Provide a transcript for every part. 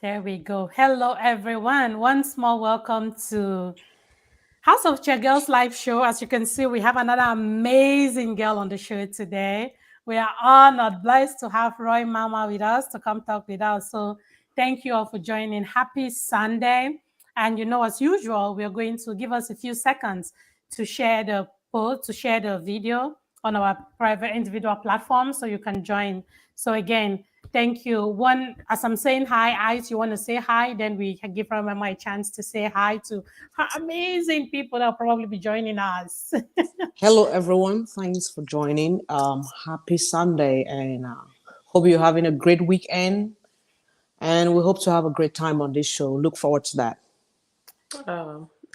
There we go. Hello, everyone. One small welcome to House of Chair Girls live show. As you can see, we have another amazing girl on the show today. We are honored, blessed to have Roy Mamah with us to come talk with us. So thank you all for joining. Happy Sunday. And as usual, we are going to give us a few seconds to share the post, to share the video on our private individual platform so you can join. So again, thank you. One, as I'm saying hi, Ice, you want to say hi, then we can give Mamah a chance to say hi to amazing people that will probably be joining us. Hello, everyone. Thanks for joining. Happy Sunday, and hope you're having a great weekend. And we hope to have a great time on this show. Look forward to that.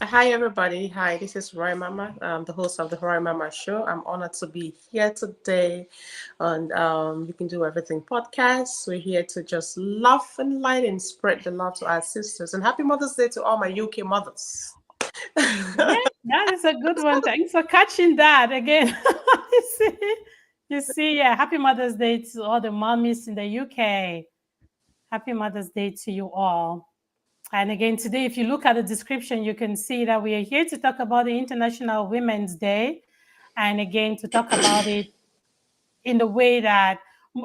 Hi, everybody. Hi, this is Roy Mamah, the host of the Roy Mamah Show. I'm honored to be here today on You Can Do Everything podcast. We're here to just laugh and light and spread the love to our sisters. And happy Mother's Day to all my UK mothers. Yeah, that is a good one. Thanks for catching that again. you see, yeah. Happy Mother's Day to all the mommies in the UK. Happy Mother's Day to you all. And again, today, if you look at the description, you can see that we are here to talk about the International Women's Day. And again, to talk about it in the way that,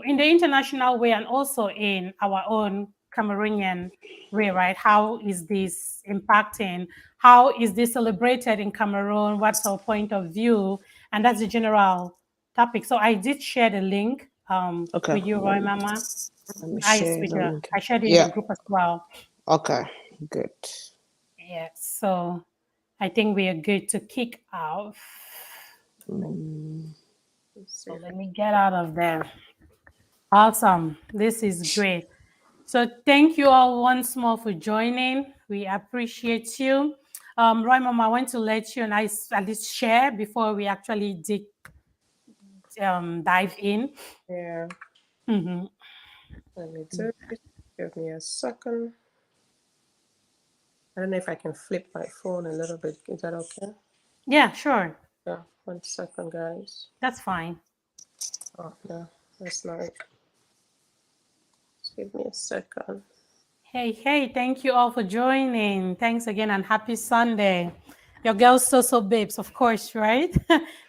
in the international way, and also in our own Cameroonian way, right? How is this impacting? How is this celebrated in Cameroon? What's our point of view? And that's the general topic. So I did share the link Okay. with you, Roy Mamah. Let me I share the link. shared it in the group as well. Okay. Good. Yeah. So I think we are good to kick off. So let me get out of there. Awesome. This is great. So thank you all once more for joining. We appreciate you. Roy Mamah, I want to let you and I at least share before we actually dive in. Yeah. Mm-hmm. Let me do it. Give me a second. I don't know if I can flip my phone a little bit. Is that okay? Yeah, sure. Yeah. 1 second, guys. That's fine. Oh, no. That's not it. Just give me a second. Hey, thank you all for joining. Thanks again and happy Sunday. Your girls, so babes, of course, right?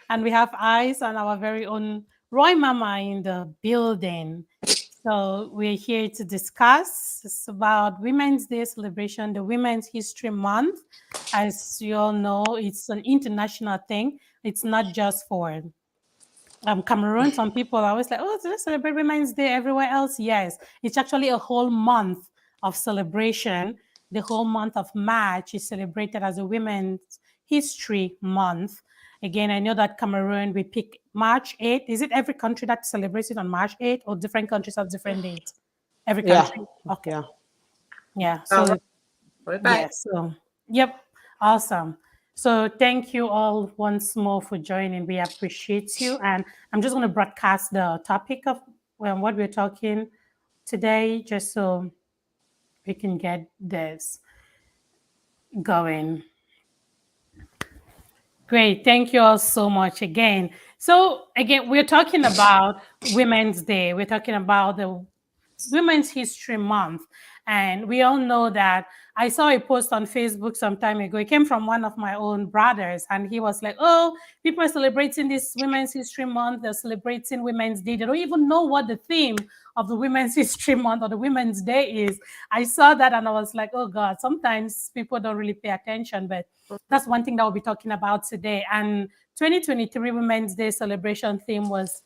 And we have eyes on our very own Roy Mamah in the building. So we're here to discuss. It's about Women's Day celebration, the Women's History Month. As you all know, it's an international thing. It's not just for Cameroon. Some people are always like, oh, let's celebrate Women's Day everywhere else. Yes, it's actually a whole month of celebration. The whole month of March is celebrated as a Women's History Month. Again, I know that Cameroon, we pick March 8th. Is it every country that celebrates it on March 8th or different countries have different dates? Every country? Yeah. Okay. Yeah. Yeah. All So, right. We're back. yeah. So, yep. Awesome. So thank you all once more for joining. We appreciate you. And I'm just going to broadcast the topic of what we're talking today, just so we can get this going. Great. Thank you all so much again. So again, we're talking about Women's Day. We're talking about the Women's History Month. And we all know that I saw a post on Facebook some time ago. It came from one of my own brothers, and he was like, oh, people are celebrating this Women's History Month. They're celebrating Women's Day. They don't even know what the theme of the Women's History Month or the Women's Day is. I saw that and I was like, oh God, sometimes people don't really pay attention, but that's one thing that we'll be talking about today. And 2023 Women's Day celebration theme was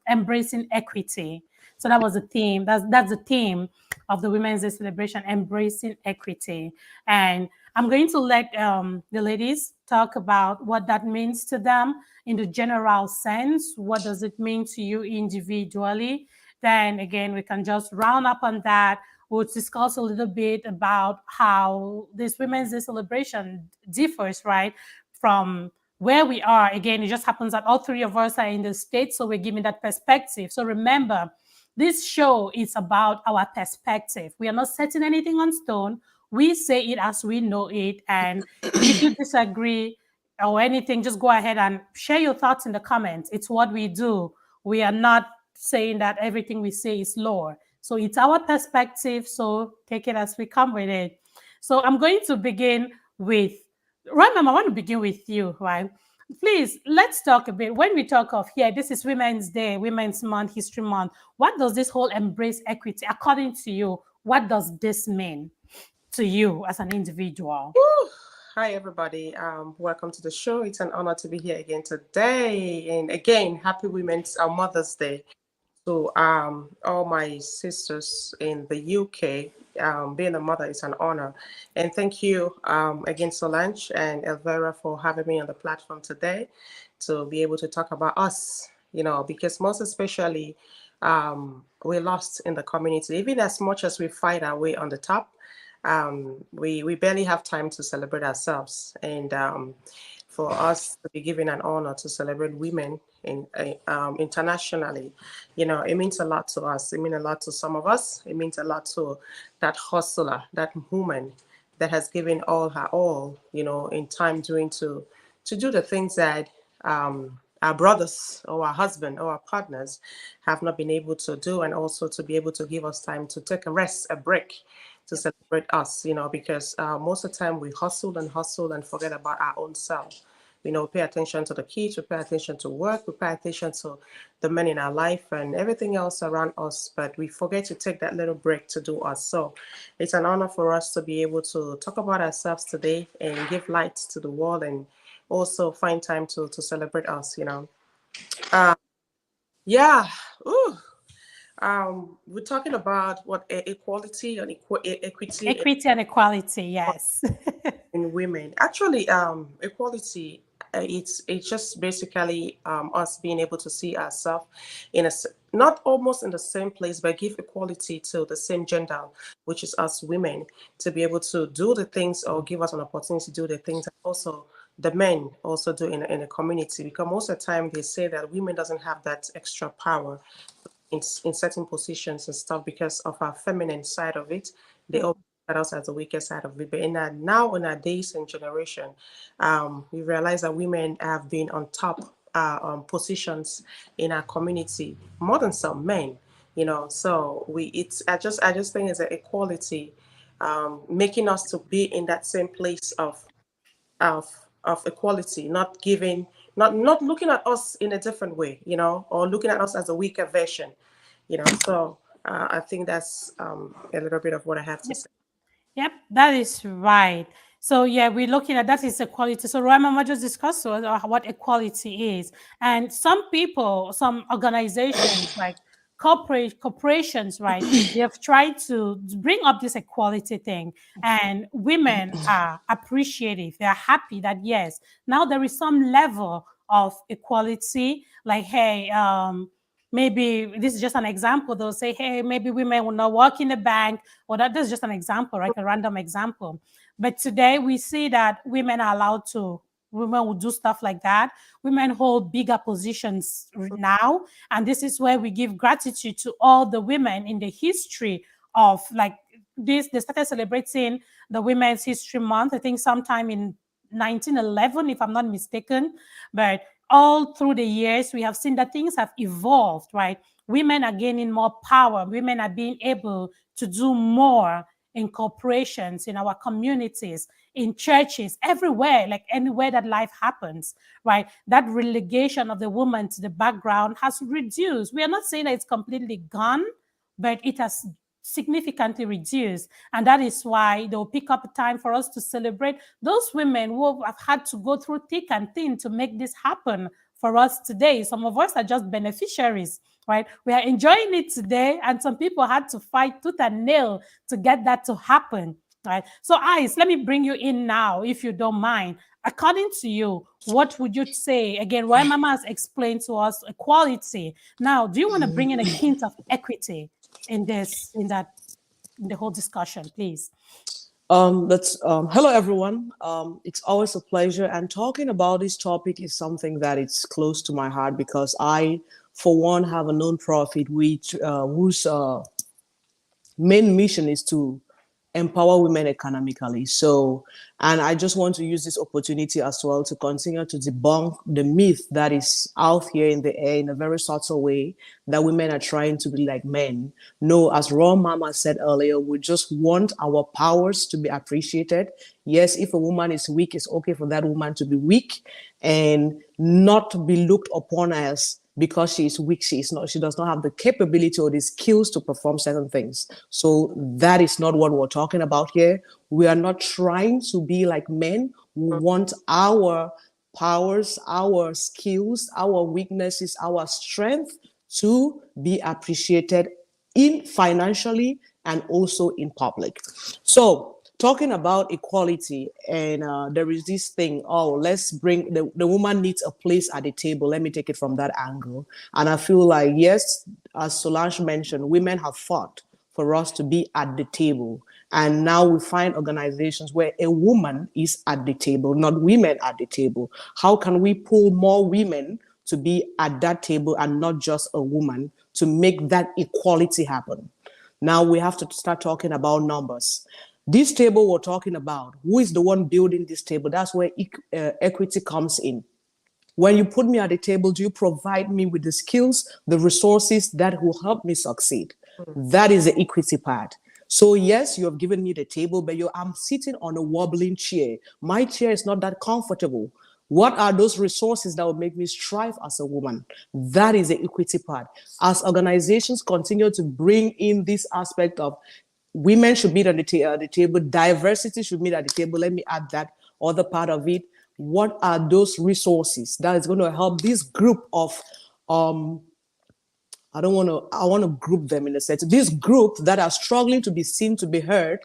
embracing equity. So that was the theme. That's the theme of the Women's Day celebration, embracing equity. And I'm going to let the ladies talk about what that means to them in the general sense. What does it mean to you individually? Then again, we can just round up on that. We'll discuss a little bit about how this Women's Day celebration differs, right, from where we are. Again, it just happens that all three of us are in the States, so we're giving that perspective. So remember, this show is about our perspective. We are not setting anything on stone. We say it as we know it. And if you disagree or anything, just go ahead and share your thoughts in the comments. It's what we do. We are not saying that everything we say is law. So it's our perspective. So take it as we come with it. So I'm going to begin with Roy Mamah. I want to begin with you, right? Please, let's talk a bit. When we talk of here, this is Women's Day, Women's Month, History Month. What does this whole embrace equity, according to you, what does this mean to you as an individual? Woo! Hi, everybody. Welcome to the show. It's an honor to be here again today. And again, happy Women's Mother's Day. So, all my sisters in the UK, being a mother is an honor. And thank you again, Solange and Elvira, for having me on the platform today to be able to talk about us, because most especially we're lost in the community. Even as much as we fight our way on the top, we barely have time to celebrate ourselves. And for us to be given an honor to celebrate women internationally, it means a lot to us. It means a lot to some of us. It means a lot to that hustler, that woman that has given all her all, in time to do the things that our brothers or our husband or our partners have not been able to do, and also to be able to give us time to take a rest, a break, to celebrate us, because most of the time we hustle and forget about our own self. Pay attention to the kids, we pay attention to work, we pay attention to the men in our life and everything else around us, but we forget to take that little break to do us. So it's an honor for us to be able to talk about ourselves today and give light to the world, and also find time to celebrate us, Yeah. Ooh. We're talking about what equality and equity Equity and equality, yes. in women. Actually, equality, it's just basically us being able to see ourselves not almost in the same place, but give equality to the same gender, which is us women, to be able to do the things, or give us an opportunity to do the things that also the men also do in a community. Because most of the time they say that women doesn't have that extra power in certain positions and stuff because of our feminine side of it. They all at us as the weaker side of it. But now in our days and generation, we realize that women have been on top positions in our community more than some men. So I just think it's an equality, making us to be in that same place of of equality, not giving, not looking at us in a different way, or looking at us as a weaker version, So I think that's a little bit of what I have to say. Yep, that is right. So yeah, we're looking at that is equality. So Roy Mamah just discussed what equality is, and some people, some organizations like corporations, right? They have tried to bring up this equality thing, and women are appreciative. They are happy that yes, now there is some level of equality. Like, hey, maybe this is just an example. They'll say, hey, maybe women will not work in the bank, or that's just an example, right? A random example. But today we see that women are allowed to, women will do stuff like that. Women hold bigger positions now. And this is where we give gratitude to all the women in the history of like this. They started celebrating the Women's History Month, I think sometime in 1911, if I'm not mistaken. But all through the years, we have seen that things have evolved, right? Women are gaining more power. Women are being able to do more in corporations, in our communities, in churches, everywhere, like anywhere that life happens, right? That relegation of the woman to the background has reduced. We are not saying that it's completely gone, but it has significantly reduced. And that is why they'll pick up time for us to celebrate those women who have had to go through thick and thin to make this happen for us today. Some of us are just beneficiaries, right? We are enjoying it today, and some people had to fight tooth and nail to get that to happen, right? So, Ice, let me bring you in now, if you don't mind. According to you, what would you say? Again, Roy Mamah has explained to us equality. Now, do you want to bring in a hint of equity in the whole discussion, please? That's Hello everyone. It's always a pleasure, and talking about this topic is something that it's close to my heart because I, for one, have a non-profit which whose main mission is to empower women economically. So, and I just want to use this opportunity as well to continue to debunk the myth that is out here in the air in a very subtle way that women are trying to be like men. No, as Roy Mamah said earlier, we just want our powers to be appreciated. Yes, if a woman is weak, it's okay for that woman to be weak and not be looked upon as because she is weak, she does not have the capability or the skills to perform certain things. So that is not what we're talking about here. We are not trying to be like men. We want our powers, our skills, our weaknesses, our strength to be appreciated in financially and also in public. So talking about equality, and there is this thing, oh, let's bring the woman needs a place at the table. Let me take it from that angle. And I feel like, yes, as Solange mentioned, women have fought for us to be at the table. And now we find organizations where a woman is at the table, not women at the table. How can we pull more women to be at that table and not just a woman to make that equality happen? Now we have to start talking about numbers. This table we're talking about, who is the one building this table? That's where equity comes in. When you put me at the table, do you provide me with the skills, the resources that will help me succeed? That is the equity part. So yes, you have given me the table, but I'm sitting on a wobbling chair. My chair is not that comfortable. What are those resources that will make me strive as a woman? That is the equity part. As organizations continue to bring in this aspect of women should meet on the table, diversity should meet at the table. Let me add that other part of it. What are those resources that is going to help this group of I want to group them in a sense. This group that are struggling to be seen, to be heard,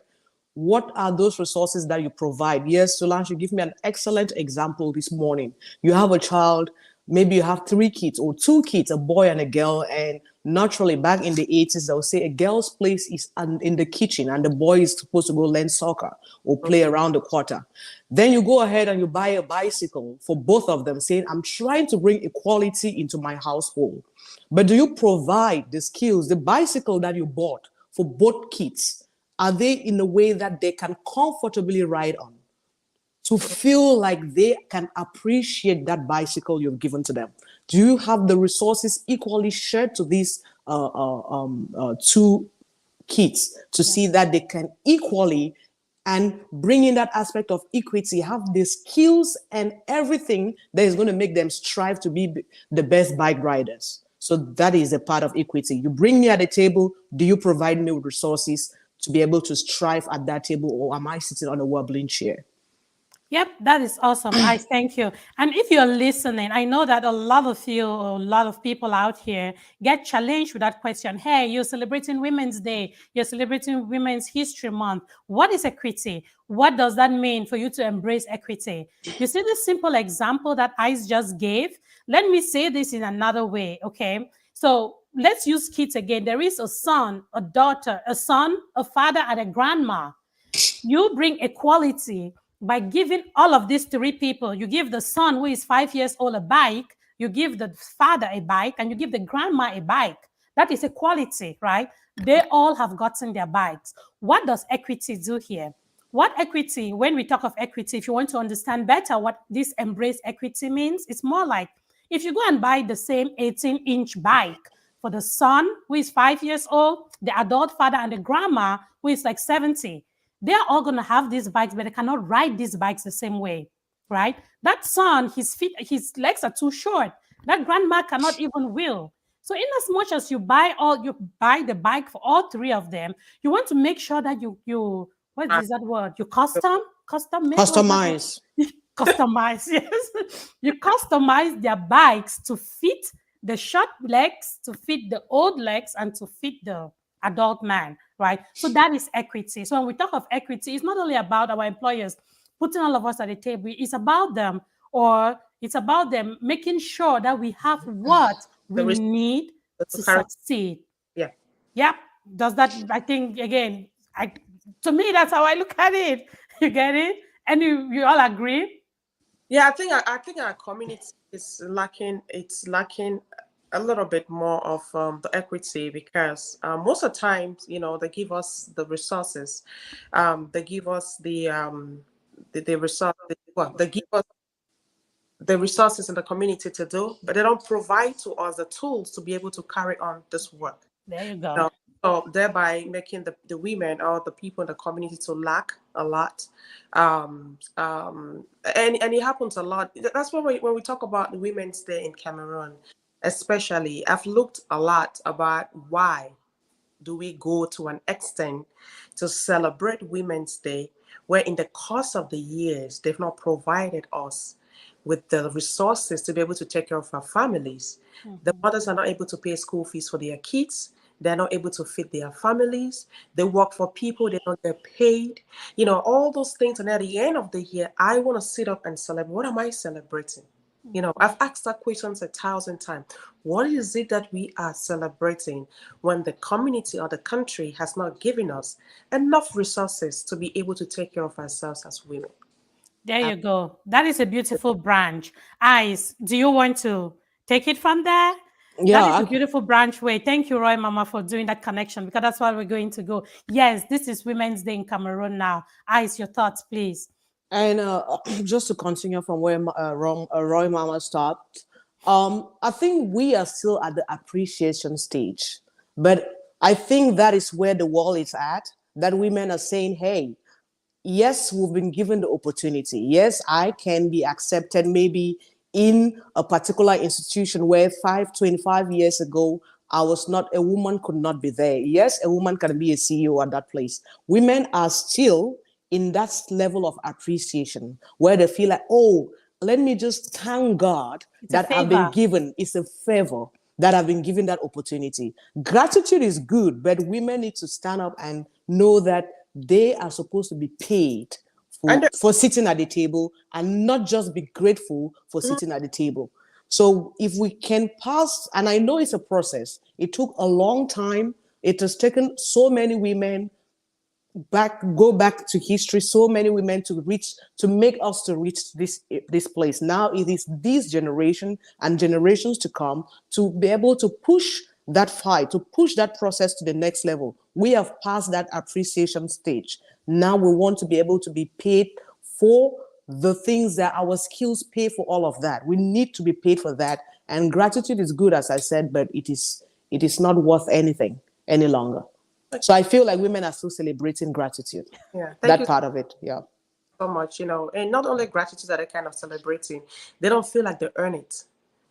what are those resources that you provide? Yes, Solange, you give me an excellent example this morning. You have a child, maybe you have 3 kids or 2 kids, a boy and a girl, and naturally back in the 80s, they'll say a girl's place is in the kitchen and the boy is supposed to go learn soccer or play around the quarter. Then you go ahead and you buy a bicycle for both of them, saying, I'm trying to bring equality into my household. But do you provide the skills, the bicycle that you bought for both kids? Are they in a way that they can comfortably ride on to feel like they can appreciate that bicycle you've given to them? Do you have the resources equally shared to these 2 kids to see that they can equally and bring in that aspect of equity, have the skills and everything that is going to make them strive to be the best bike riders? So that is a part of equity. You bring me at the table. Do you provide me with resources to be able to strive at that table, or am I sitting on a wobbling chair? Yep, that is awesome. I thank you. And if you're listening, I know that a lot of you, a lot of people out here get challenged with that question. Hey, you're celebrating Women's Day. You're celebrating Women's History Month. What is equity? What does that mean for you to embrace equity? You see this simple example that Ice just gave? Let me say this in another way, okay? So let's use kids again. There is a son, a daughter, a son, a father, and a grandma. You bring equality by giving all of these 3 people. You give the son who is 5 years old a bike, you give the father a bike, and you give the grandma a bike. That is equality, right? They all have gotten their bikes. What does equity do here? What equity, when we talk of equity, if you want to understand better what this embrace equity means, it's more like if you go and buy the same 18-inch bike for the son who is 5 years old, the adult father, and the grandma who is like 70, they're all going to have these bikes, but they cannot ride these bikes the same way, right? That son, his legs are too short. That grandma cannot even wheel. So in as much as you buy the bike for all 3 of them, you want to make sure that you what is that word? You custom make Customize. Customize, yes. You customize their bikes to fit the short legs, to fit the old legs, and to fit the adult man, right? So that is equity. So when we talk of equity, it's not only about our employers putting all of us at the table, it's about them, or it's about them making sure that we have what we need to succeed. Yeah. Yep. Does that, I think, again, to me, that's how I look at it. You get it? And you all agree? Yeah, I think our community is lacking. It's lacking a little bit more of the equity, because most of the times, they give us the resources, they give us the resource, well, they give us the resources in the community to do, but they don't provide to us the tools to be able to carry on this work. There you You go. know, so thereby making the women or the people in the community to lack a lot. And it happens a lot. That's why when we talk about the Women's Day in Cameroon, especially, I've looked a lot about why do we go to an extent to celebrate Women's Day, where in the course of the years, they've not provided us with the resources to be able to take care of our families. The Mhm. mothers are not able to pay school fees for their kids. They're not able to feed their families. They work for people, they don't get paid. All those things. And at the end of the year, I want to sit up and celebrate. What am I celebrating? I've asked that questions 1,000 times. What is it that we are celebrating when the community or the country has not given us enough resources to be able to take care of ourselves as women? There you go. That is a beautiful branch. Ice, do you want to take it from there? That is a Yeah, beautiful branch way. Thank you, Roy Mama, for doing that connection, because that's why we're going to go. Yes, this is Women's Day in Cameroon now. Ice, your thoughts, please. and just to continue from where Roy Mama stopped, I think we are still at the appreciation stage, but I think that is where the wall is at. That women are saying, "Hey, yes, we've been given the opportunity. Yes, I can be accepted maybe in a particular institution where 25 years ago, I was not, a woman could not be there. Yes, a woman can be a CEO at that place. Women are still in that level of appreciation where they feel like, oh, let me just thank God It's a that I've been favor. given. It's a favor that I've been given that opportunity. Gratitude is good, but women need to stand up and know that they are supposed to be paid And for sitting at the table and not just be grateful for Mhm. sitting at the table. So if we can pass, and I know it's a process, it took a long time. It has taken so many women go back to history, so many women to make us to reach this place. Now it is this generation and generations to come to be able to push that fight, to push that process to the next level. We have passed that appreciation stage. Now we want to be able to be paid for the things that our skills pay for. All of that we need to be paid for that, and gratitude is good, as I said, but it is not worth anything any longer. So I feel like women are still celebrating gratitude. Yeah, thank That you part of it, yeah. so much. And not only gratitude that they're kind of celebrating, they don't feel like they earn it.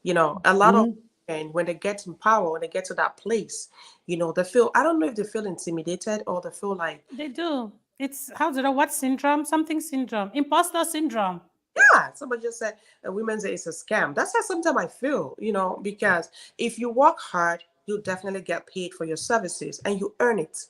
A lot of and when they get in power, when they get to that place, they feel, I don't know if they feel intimidated or they feel like, They do. It's how's it? What syndrome? Something syndrome. Imposter syndrome. yeah, somebody just said women's day is a scam. That's how sometimes I feel, because if you work hard, you definitely get paid for your services and you earn it.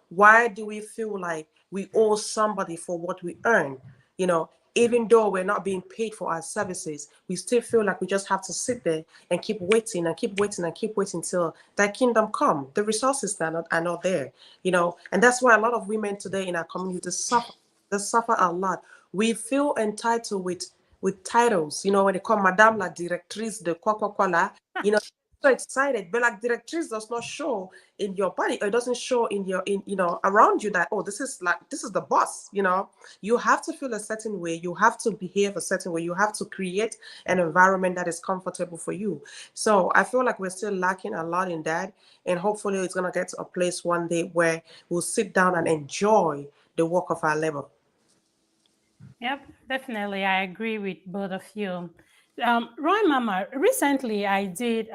Why do we feel like we owe somebody for what we earn? You know, even though we're not being paid for our services, we still feel like we just have to sit there and keep waiting and keep waiting and keep waiting till that kingdom come. The resources are not there, and that's why a lot of women today in our community suffer. They suffer a lot. We feel entitled with titles, when they call Madame la Directrice de Coca-Cola, so excited, but like directrice does not show in your body, or it doesn't show in your around you that, oh, this is the boss. You have to feel a certain way, you have to behave a certain way, you have to create an environment that is comfortable for you. So I feel like we're still lacking a lot in that, and hopefully it's going to get to a place one day where we'll sit down and enjoy the work of our labor. Yep, definitely. I agree with both of you. Roy Mama, recently I did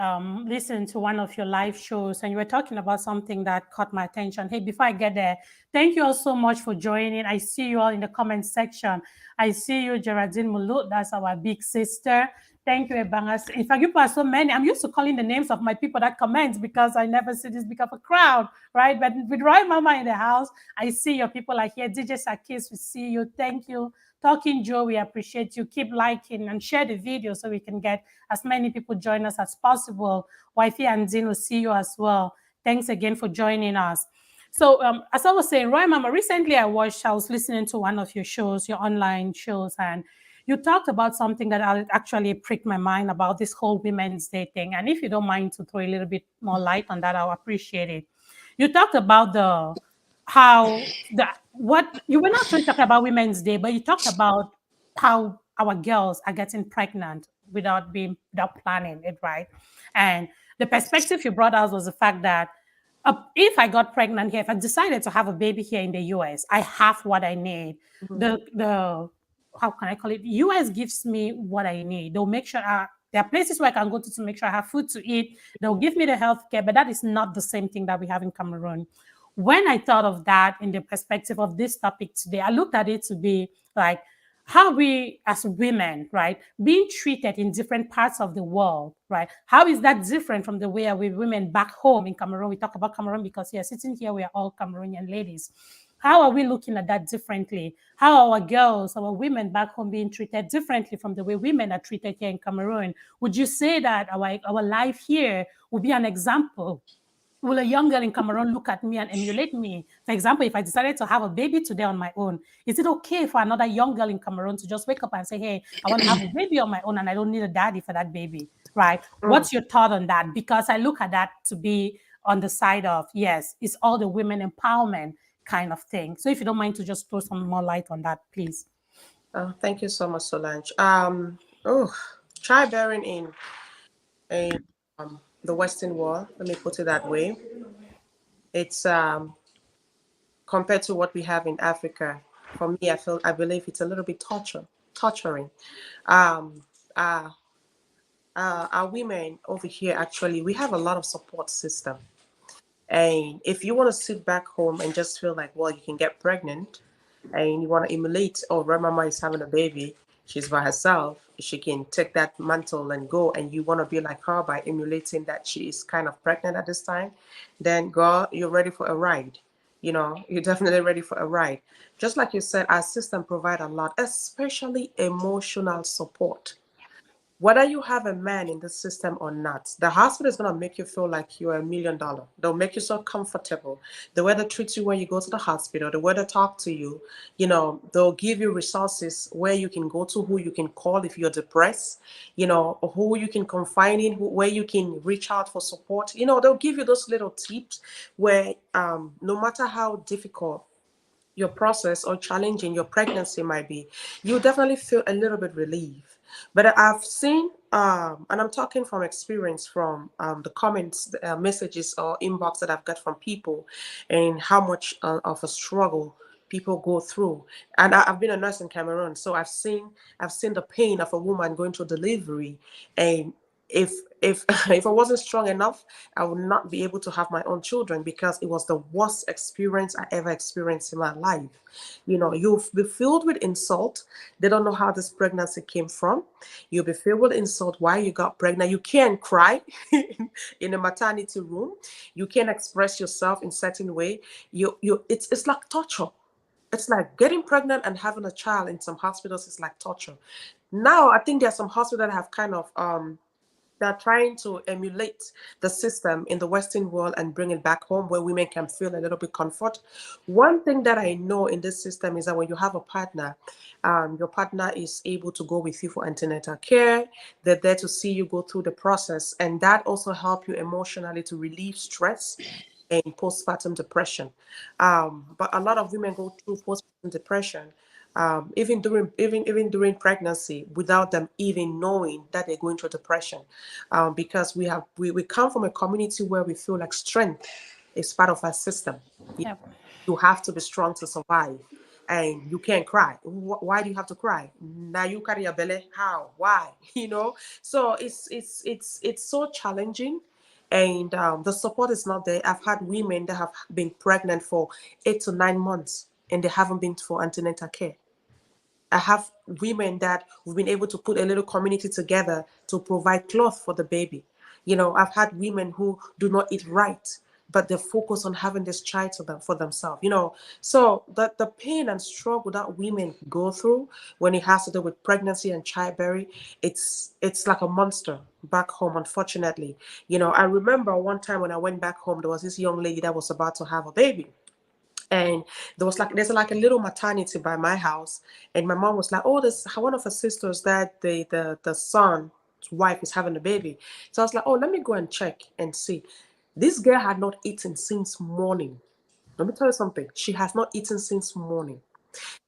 listen to one of your live shows, and you were talking about something that caught my attention. Hey, before I get there, thank you all so much for joining. I see you all in the comment section. I see you, Geraldine Mulut, that's our big sister. Thank you, Ebangas. In fact, you are so many. I'm used to calling the names of my people that comment because I never see this big of a crowd, right? But with Roy Mama in the house, I see your people are here. DJ Sakis, we see you. Thank you. Talking Joe, we appreciate you. Keep liking and share the video so we can get as many people join us as possible. Wifey and Zino, see you as well. Thanks again for joining us. So as I was saying, Roy Mama, recently I was listening to one of your shows, your online shows, and you talked about something that actually pricked my mind about this whole Women's Day thing. And if you don't mind to throw a little bit more light on that, I'll appreciate it. You talked about the how the what you were not actually talking about Women's Day, but you talked about how our girls are getting pregnant without planning it, right? And the perspective you brought out was the fact that if I got pregnant here, if I decided to have a baby here in the US, I have what I need. Mhm. The how can I call it? US gives me what I need. They'll make sure there are places where I can go to make sure I have food to eat. They'll give me the health care, but that is not the same thing that we have in Cameroon. When I thought of that in the perspective of this topic today, I looked at it to be like how we as women, right, being treated in different parts of the world, right? How is that different from the way we women back home in Cameroon? We talk about Cameroon because yeah, sitting here, we are all Cameroonian ladies. How are we looking at that differently? How are our girls, our women back home being treated differently from the way women are treated here in Cameroon? Would you say that our life here will be an example? Will a young girl in Cameroon look at me and emulate me? For example, if I decided to have a baby today on my own, is it okay for another young girl in Cameroon to just wake up and say, hey, I want to have a baby on my own and I don't need a daddy for that baby, right? Mm. What's your thought on that? Because I look at that to be on the side of, yes, it's all the women empowerment kind of thing. So if you don't mind to just throw some more light on that, please. Thank you so much, Solange. Oh, childbearing in the Western world, let me put it that way. It's compared to what we have in Africa. For me, I believe it's a little bit torturing. Um, uh, our women over here actually we have a lot of support system. And if you want to sit back home and just feel like, well, you can get pregnant and you want to emulate, oh, Roy Mama is having a baby, she's by herself, she can take that mantle and go, and you want to be like her by emulating that she is kind of pregnant at this time, then girl, you're ready for a ride. You know, you're definitely ready for a ride. Just like you said, our system provide a lot, especially emotional support. Whether you have a man in the system or not, the hospital is going to make you feel like you're $1 million. They'll make you so comfortable. The way they treat you when you go to the hospital, the way they talk to you, you know, they'll give you resources where you can go to, who you can call if you're depressed, you know, or who you can confide in, where you can reach out for support. You know, they'll give you those little tips where no matter how difficult your process or challenging your pregnancy might be, you definitely feel a little bit relieved. But I've seen, and I'm talking from experience, from the comments, messages, or inbox that I've got from people, and how much of a struggle people go through. And I've been a nurse in Cameroon, so I've seen the pain of a woman going through delivery, and if if I wasn't strong enough, I would not be able to have my own children because it was the worst experience I ever experienced in my life. You know, you'll be filled with insult. They don't know how this pregnancy came from. You'll be filled with insult why you got pregnant. You can't cry in a maternity room. You can't express yourself in certain way. It's like torture. It's like getting pregnant and having a child in some hospitals is like torture. Now I think there are some hospitals that have kind of they're trying to emulate the system in the Western world and bring it back home where women can feel a little bit comfort. One thing that I know in this system is that when you have a partner, your partner is able to go with you for antenatal care. They're there to see you go through the process, and that also help you emotionally to relieve stress and postpartum depression. But a lot of women go through postpartum depression, even during pregnancy, without them even knowing that they're going through depression, because we come from a community where we feel like strength is part of our system. Yeah. You have to be strong to survive, and you can't cry. Why do you have to cry? Now you carry a belly. How? Why? You know. So it's so challenging, and the support is not there. I've had women that have been pregnant for 8 to 9 months, and they haven't been for antenatal care. I have women that we've been able to put a little community together to provide cloth for the baby. You know, I've had women who do not eat right, but they focus on having this child to them for themselves. You know, so the pain and struggle that women go through when it has to do with pregnancy and childbearing, it's like a monster back home. Unfortunately, you know, I remember one time when I went back home, there was this young lady that was about to have a baby, And there's like a little maternity by my house, and my mom was like, oh, this one of her sisters that the son's wife is having a baby. So I was like, oh, let me go and check and see. This girl had not eaten since morning. Let me tell you something, she has not eaten since morning.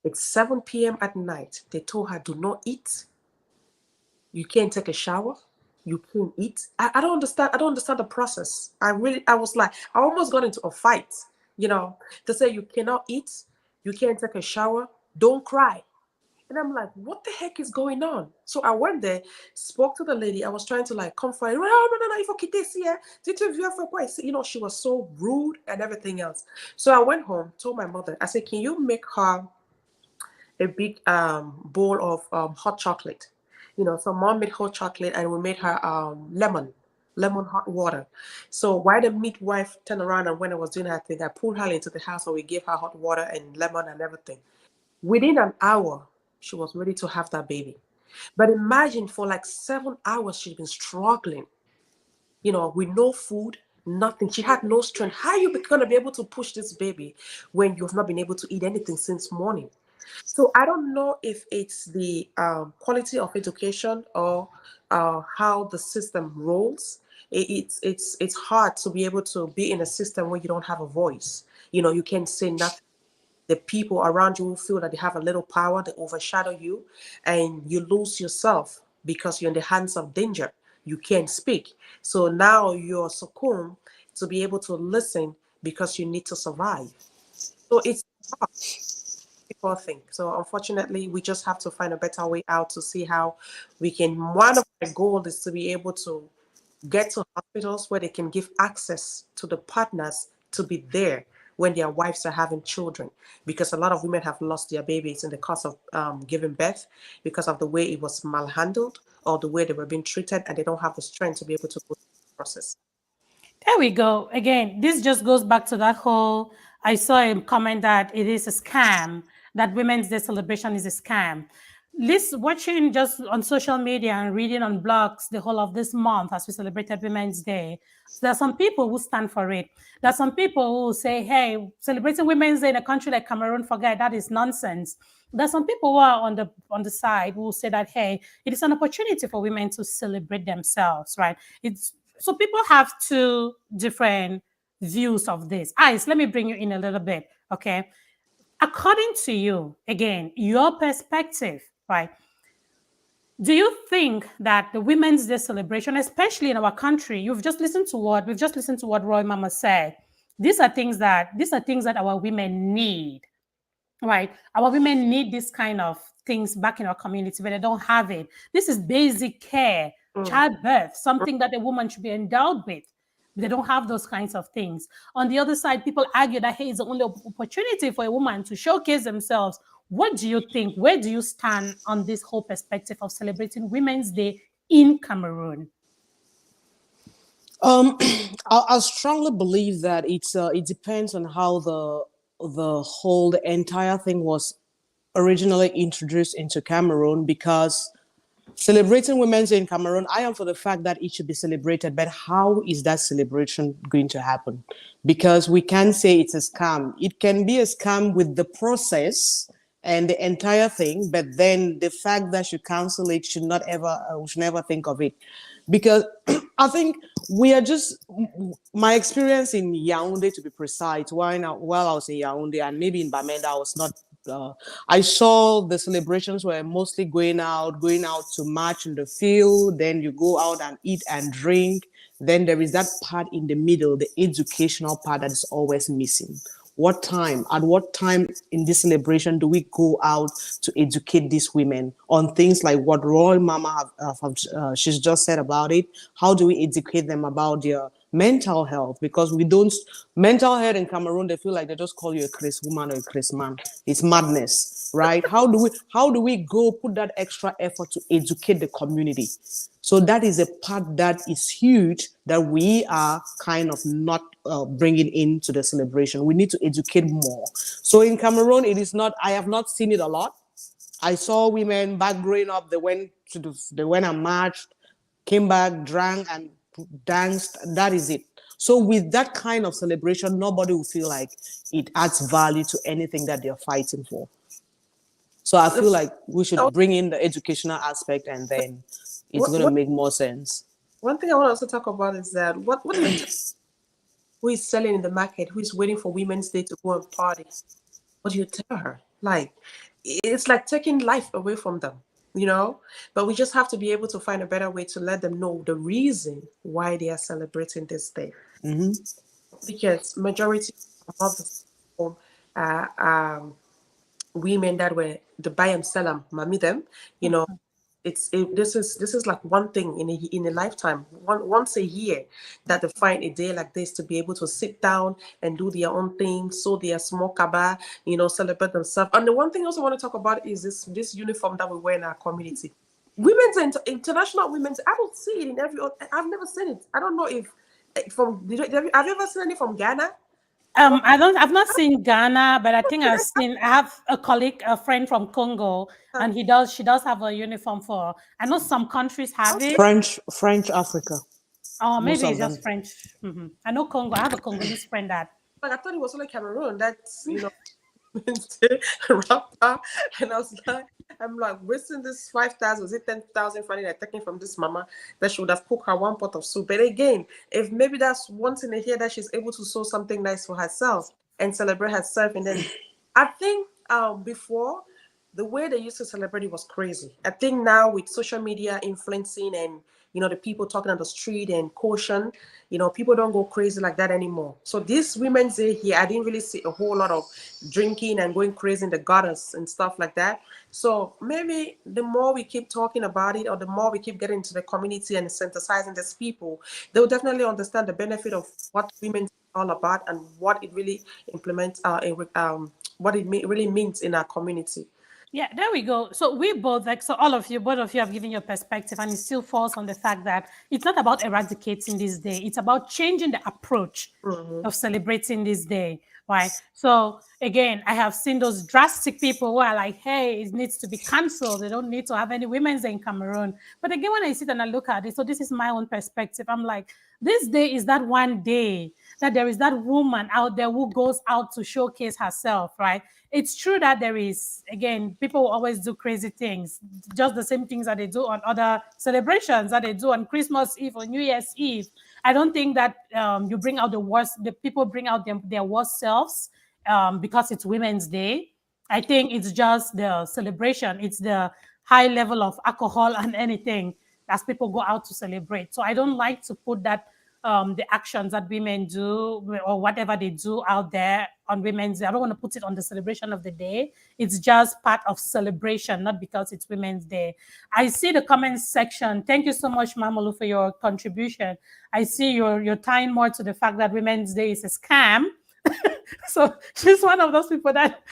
It's 7 p.m. at night. They told her, do not eat. You can't take a shower. You can't eat. I don't understand. I don't understand the process. I was like, I almost got into a fight, you know, to say you cannot eat, you can't take a shower, don't cry. And I'm like, what the heck is going on? So I went there, spoke to the lady. I was trying to like comfort her. No, no, no, if okay, this here, you know, she was so rude and everything else. So I went home, told my mother, I said, can you make her a big bowl of hot chocolate? You know, so mom made hot chocolate and we made her lemon hot water. So while the midwife turned around and when I was doing her thing, I pulled her into the house and we gave her hot water and lemon and everything. Within an hour, she was ready to have that baby. But imagine for like 7 hours, she's been struggling, you know, with no food, nothing. She had no strength. How are you going to be able to push this baby when you've not been able to eat anything since morning? So I don't know if it's the quality of education or how the system rolls. It's hard to be able to be in a system where you don't have a voice. You know, you can't say nothing. The people around you feel that they have a little power, they overshadow you, and you lose yourself because you're in the hands of danger. You can't speak. So now you're succumb to be able to listen because you need to survive. So it's hard, people think. So unfortunately, we just have to find a better way out to see how we can. One of my goals is to be able to get to hospitals where they can give access to the partners to be there when their wives are having children, because a lot of women have lost their babies in the course of giving birth because of the way it was malhandled or the way they were being treated, and they don't have the strength to be able to go through the process. There we go. Again, this just goes back to that whole. I saw a comment that it is a scam, that Women's Day celebration is a scam. Watching just on social media and reading on blogs the whole of this month as we celebrated Women's Day, there are some people who stand for it. There are some people who say, hey, celebrating Women's Day in a country like Cameroon, forget that is nonsense. There are some people who are on the side who say that, hey, it is an opportunity for women to celebrate themselves, right? It's so people have two different views of this. Ice, let me bring you in a little bit, okay? According to you, again, your perspective, right? Do you think that the Women's Day celebration, especially in our country, we've just listened to what Roy Mamah said. These are things that our women need, right? Our women need this kind of things back in our community, but they don't have it. This is basic care, Mm. childbirth, something that a woman should be endowed with. They don't have those kinds of things. On the other side, people argue that, hey, it's the only opportunity for a woman to showcase themselves. What do you think? Where do you stand on this whole perspective of celebrating Women's Day in Cameroon? Um, I strongly believe that it depends on how the entire thing was originally introduced into Cameroon, because celebrating Women's Day in Cameroon, I am for the fact that it should be celebrated, but how is that celebration going to happen? Because we can't say it's a scam. It can be a scam with the process and the entire thing, but then the fact that you cancel it should not ever, we should never think of it. Because I think we are just, my experience in Yaoundé, to be precise, while I was in Yaoundé and maybe in Bamenda, I was not I saw the celebrations were mostly going out to march in the field. Then you go out and eat and drink. Then there is that part in the middle, the educational part that is always missing. At what time in this celebration do we go out to educate these women on things like what Roy Mamah she's just said about it? How do we educate them about their mental health? Because we don't, mental health in Cameroon, they feel like they just call you a Chris woman or a Chris man. It's madness, right? How do we go put that extra effort to educate the community? So that is a part that is huge that we are kind of not bringing into the celebration. We need to educate more. So in Cameroon, it is not, I have not seen it a lot. I saw women back growing up, they went and marched, came back, drank and danced. That is it. So with that kind of celebration, nobody will feel like it adds value to anything that they're fighting for. So I feel like we should bring in the educational aspect, and then it's What, going to what, make more sense. one thing I want to also talk about is that what do we tell who is selling in the market, who is waiting for Women's Day to go and party? What do you tell her? Like, it's like taking life away from them, you know? But we just have to be able to find a better way to let them know the reason why they are celebrating this day. Mm-hmm. Because majority of the uh, um, women that were the buy and sell them, mommy them, you know, this is like one thing in a lifetime, once a year, that they find a day like this to be able to sit down and do their own thing, sew their small kaba, you know, celebrate themselves. And the one thing I also want to talk about is this uniform that we wear in our community. International women's. I don't see it in every. I've never seen it. I don't know if have you ever seen any from Ghana? I've not seen Ghana, but I think I have a colleague, a friend from Congo, and she does have a uniform for, I know some countries have it. French Africa, Or most maybe it's of them. just French. I know Congo. I have a Congolese friend that. But I thought it was only Cameroon. That's rapper, and I'm like wasting this 5,000, was it 10,000 funny that taking from this mama that she would have cooked her one pot of soup. But again, if maybe that's once in a year that she's able to sew something nice for herself and celebrate herself, and then I think before the way they used to celebrate it was crazy. I think now with social media influencing and the people talking on the street and caution, people don't go crazy like that anymore. So this Women's Day here, I didn't really see a whole lot of drinking and going crazy in the gutters and stuff like that. So maybe the more we keep talking about it, or the more we keep getting into the community and synthesizing these people, they'll definitely understand the benefit of what women all about and what it really implements, what it really means in our community. Yeah, there we go. So we both, like, so all of you, both of you have given your perspective, and it still falls on the fact that it's not about eradicating this day. It's about changing the approach Mm-hmm. of celebrating this day, right? So again, I have seen those drastic people who are like, hey, it needs to be cancelled. They don't need to have any Women's Day in Cameroon. But again, when I sit and I look at it, so this is my own perspective. I'm like, this day is that one day that there is that woman out there who goes out to showcase herself, right? It's true that there is, again, people always do crazy things, just the same things that they do on other celebrations, that they do on Christmas Eve or New Year's Eve. I don't think that you bring out the people bring out their worst selves because it's Women's Day. I think it's just the celebration. It's the high level of alcohol and anything as people go out to celebrate. So I don't like to put that the actions that women do or whatever they do out there on Women's Day. I don't want to put it on the celebration of the day. It's just part of celebration, not because it's Women's Day. I see the comments section. Thank you so much, Mamalu, for your contribution. I see you're tying more to the fact that Women's Day is a scam. So she's one of those people that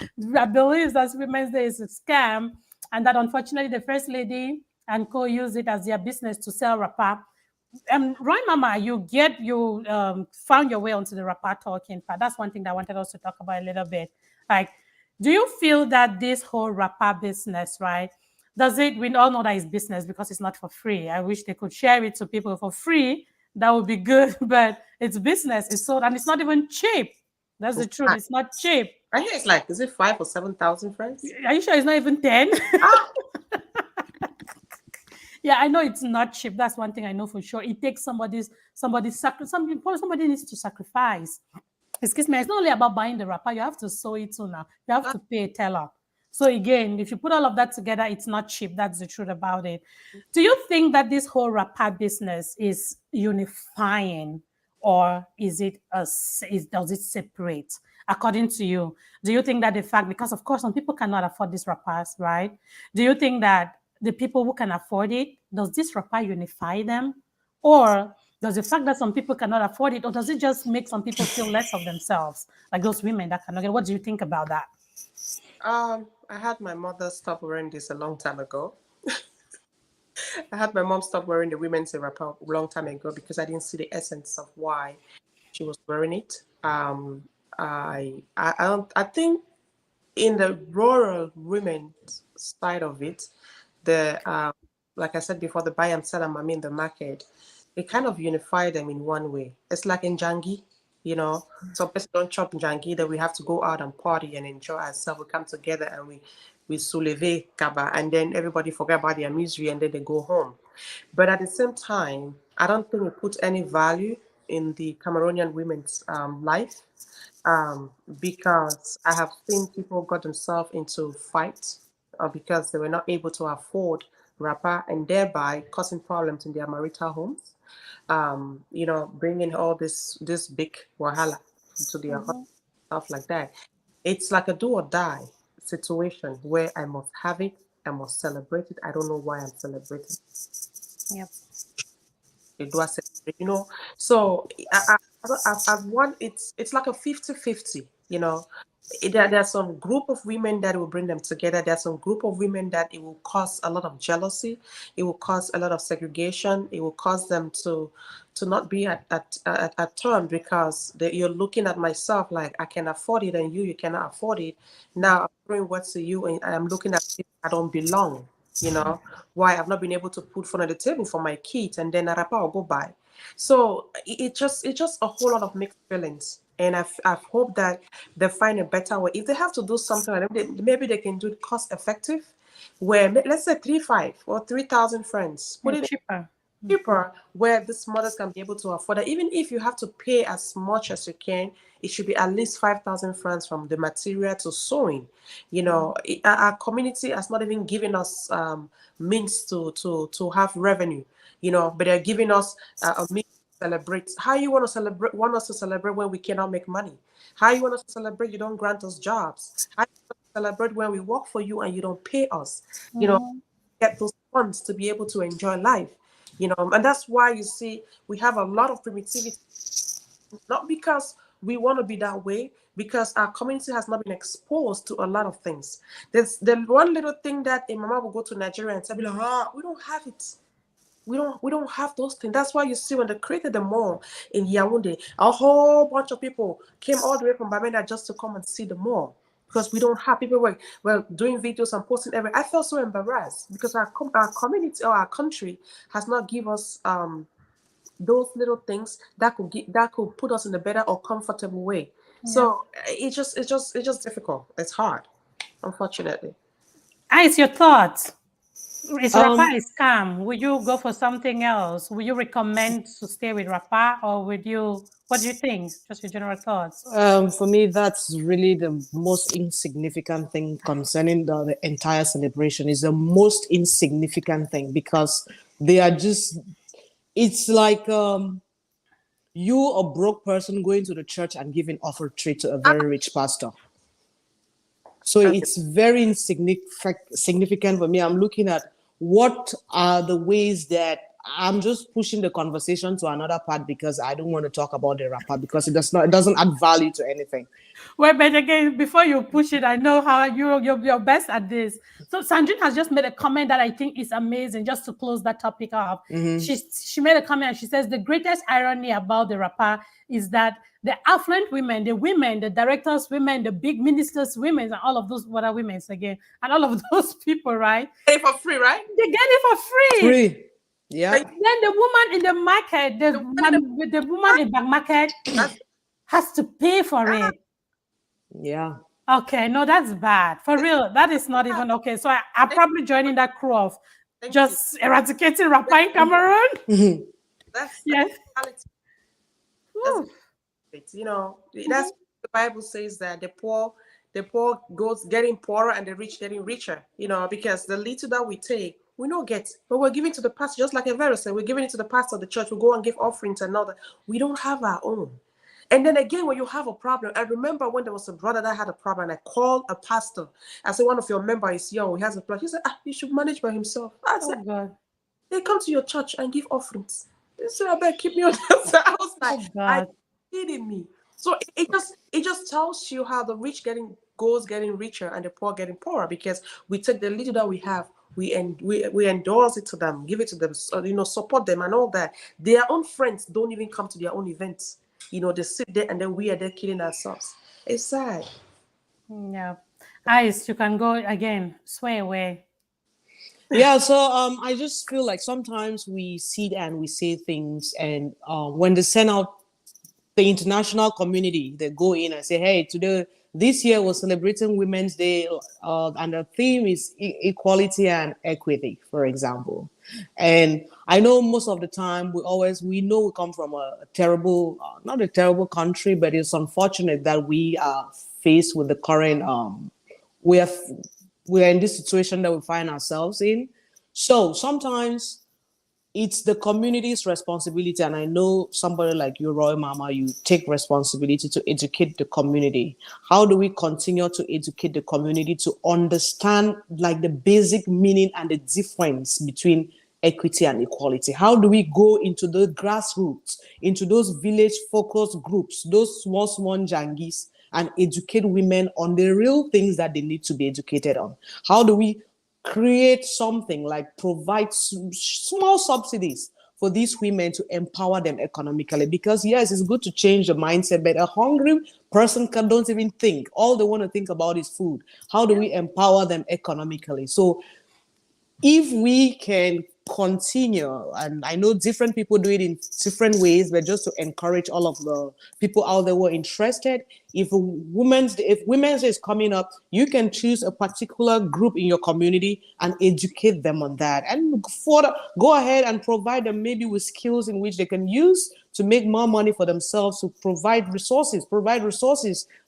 believes that Women's Day is a scam, and that unfortunately the First Lady and co use it as their business to sell wrapper. Roy Mamah, you found your way onto the rapper talking part. That's one thing that I wanted us to talk about a little bit. Like, do you feel that this whole rapper business, right? Does it? We all know that it's business because it's not for free. I wish they could share it to people for free. That would be good, but it's business. It's sold, and it's not even cheap. That's the truth. It's not cheap. I hear it's like, is it 5,000 or 7,000 friends? Are you sure it's not even 10? Ah. Yeah, I know it's not cheap. That's one thing I know for sure. It takes somebody needs to sacrifice. Excuse me, it's not only about buying the wrapper, you have to sew it too now. You have to pay a teller. So again, if you put all of that together, it's not cheap. That's the truth about it. Do you think that this whole wrapper business is unifying, or does it separate? According to you, do you think that the fact, because of course some people cannot afford these wrappers, right? Do you think that the people who can afford it, does this wrapper unify them? Or does the fact that some people cannot afford it, or does it just make some people feel less of themselves, like those women that cannot get? What do you think about that? I had my mother stop wearing this a long time ago. I had my mom stop wearing the women's wrapper a long time ago because I didn't see the essence of why she was wearing it. I think in the rural women side of it, the like I said before, the buy and sell and mommy in the market, it kind of unified them in one way. It's like in Jangi, you know, some people don't chop Jangi, that we have to go out and party and enjoy ourselves. We come together and we souleve kaba, and then everybody forget about their misery and then they go home. But at the same time, I don't think it puts any value in the Cameroonian women's life, because I have seen people got themselves into fights because they were not able to afford wrapper and thereby causing problems in their marital homes. You know, bringing all this big wahala to their husband, Mhm. stuff like that. It's like a do or die situation where I must have it, I must celebrate it. I don't know why I'm celebrating. Yep. Do I celebrate? You know, so I've won. It's like a 50-50. You know, there's some group of women that will bring them together. There's some group of women that it will cause a lot of jealousy. It will cause a lot of segregation. It will cause them to not be at term because you're looking at myself like I can afford it and you cannot afford it. Now I'm doing what's to you and I'm looking at it, I don't belong. You know why I've not been able to put food on the table for my kids, and then Arapa will go by. So it's just a whole lot of mixed feelings, and I've hoped that they find a better way. If they have to do something, like that, maybe they can do it cost effective, where let's say 3,500 or 3,000 friends, put Yeah, it cheaper. cheaper where these mothers can be able to afford it. Even if you have to pay as much as you can, it should be at least 5,000 francs from the material to sewing. You know, our community has not even given us means to have revenue. You know, but they're giving us a means to celebrate. How you want to celebrate? Want us to celebrate when we cannot make money? How you want us to celebrate? You don't grant us jobs. How you want us to celebrate when we work for you and you don't pay us? You know, Mhm. get those funds to be able to enjoy life, you know. And that's why you see we have a lot of primitivity, not because we want to be that way, because our community has not been exposed to a lot of things. There's the one little thing that a mama will go to Nigeria and say, like, we don't have it. We don't have those things. That's why you see when they created the mall in Yaoundé, a whole bunch of people came all the way from Bamenda just to come and see the mall. Because we don't have people were doing videos and posting every. I felt so embarrassed because our community or our country has not give us those little things that could put us in a better or comfortable way. Yeah. So it's just difficult. It's hard, unfortunately. Ice, your thoughts. Is Rapa Um, a scam? Would you go for something else? Would you recommend to stay with Rapa, or would you? What do you think? Just your general thoughts. for me, that's really the most insignificant thing concerning the entire celebration. Is the most insignificant thing because they are just. It's like you, a broke person, going to the church and giving offertory to a very rich pastor. So it's very significant for me. I'm looking at what are the ways that I'm just pushing the conversation to another part because I don't want to talk about the rapper because it doesn't add value to anything. Well, but again, before you push it, I know how you're best at this. So Sandrine has just made a comment that I think is amazing. Just to close that topic up, she made a comment and she says the greatest irony about the rapper is that the affluent women, the women, the directors, women, the big ministers, women, and all of those what are women again, and all of those people, right? Pay for free, right? They get it for free. Free. And Yeah. Then the woman in the market, the the one in the one with the woman in the market that's has to pay for it. Yeah. Okay, no, that's bad. For real, that is not even okay. So I'm thank, probably joining that crew of thank you. just eradicating Rapa in Cameroon. That's Yes. reality. That's Whew. it. You know, that's Mhm. what the Bible says that the poor goes getting poorer and the rich getting richer. You know, because the little that we take, we don't get, but we're giving to the pastor, just like a verse said, we're giving it to the pastor of the church. We go and give offerings and all that. We don't have our own. And then again, when you have a problem, I remember when there was a brother that had a problem, and I called a pastor. I said, one of your members is young, he has a problem. He said, he should manage by himself. I Oh said, God. they come to your church and give offerings. They say, I better keep me on that side. I was like, Oh are God. you kidding me? So it just tells you how the rich getting richer and the poor getting poorer because we take the little that we have, we endorse it to them, give it to them, so, support them and all that. Their own friends don't even come to their own events. They sit there and then we are there killing ourselves. It's sad. Yeah. Ice, you can go again. Swear away. Yeah, so I just feel like sometimes we sit and we say things, and when they send out the international community, they go in and say, hey, today, this year we're celebrating Women's Day, and the theme is equality and equity, for example. And I know most of the time we know we come from a terrible, not a terrible country, but it's unfortunate that we are faced with the current, we have, we are in this situation that we find ourselves in. So sometimes it's the community's responsibility. And I know somebody like you, Roy Mamah, you take responsibility to educate the community. How do we continue to educate the community to understand like the basic meaning and the difference between equity and equality? How do we go into the grassroots, into those village focus groups, those small jangis, and educate women on the real things that they need to be educated on? How do we create something like provide small subsidies for these women to empower them economically? Because yes, it's good to change the mindset, but a hungry person don't even think. All they want to think about is food. How do we empower them economically? So if we can continue, and I know different people do it in different ways, but just to encourage all of the people out there who are interested, if women's day is coming up, you can choose a particular group in your community and educate them on that, and go ahead and provide them maybe with skills in which they can use to make more money for themselves, to provide resources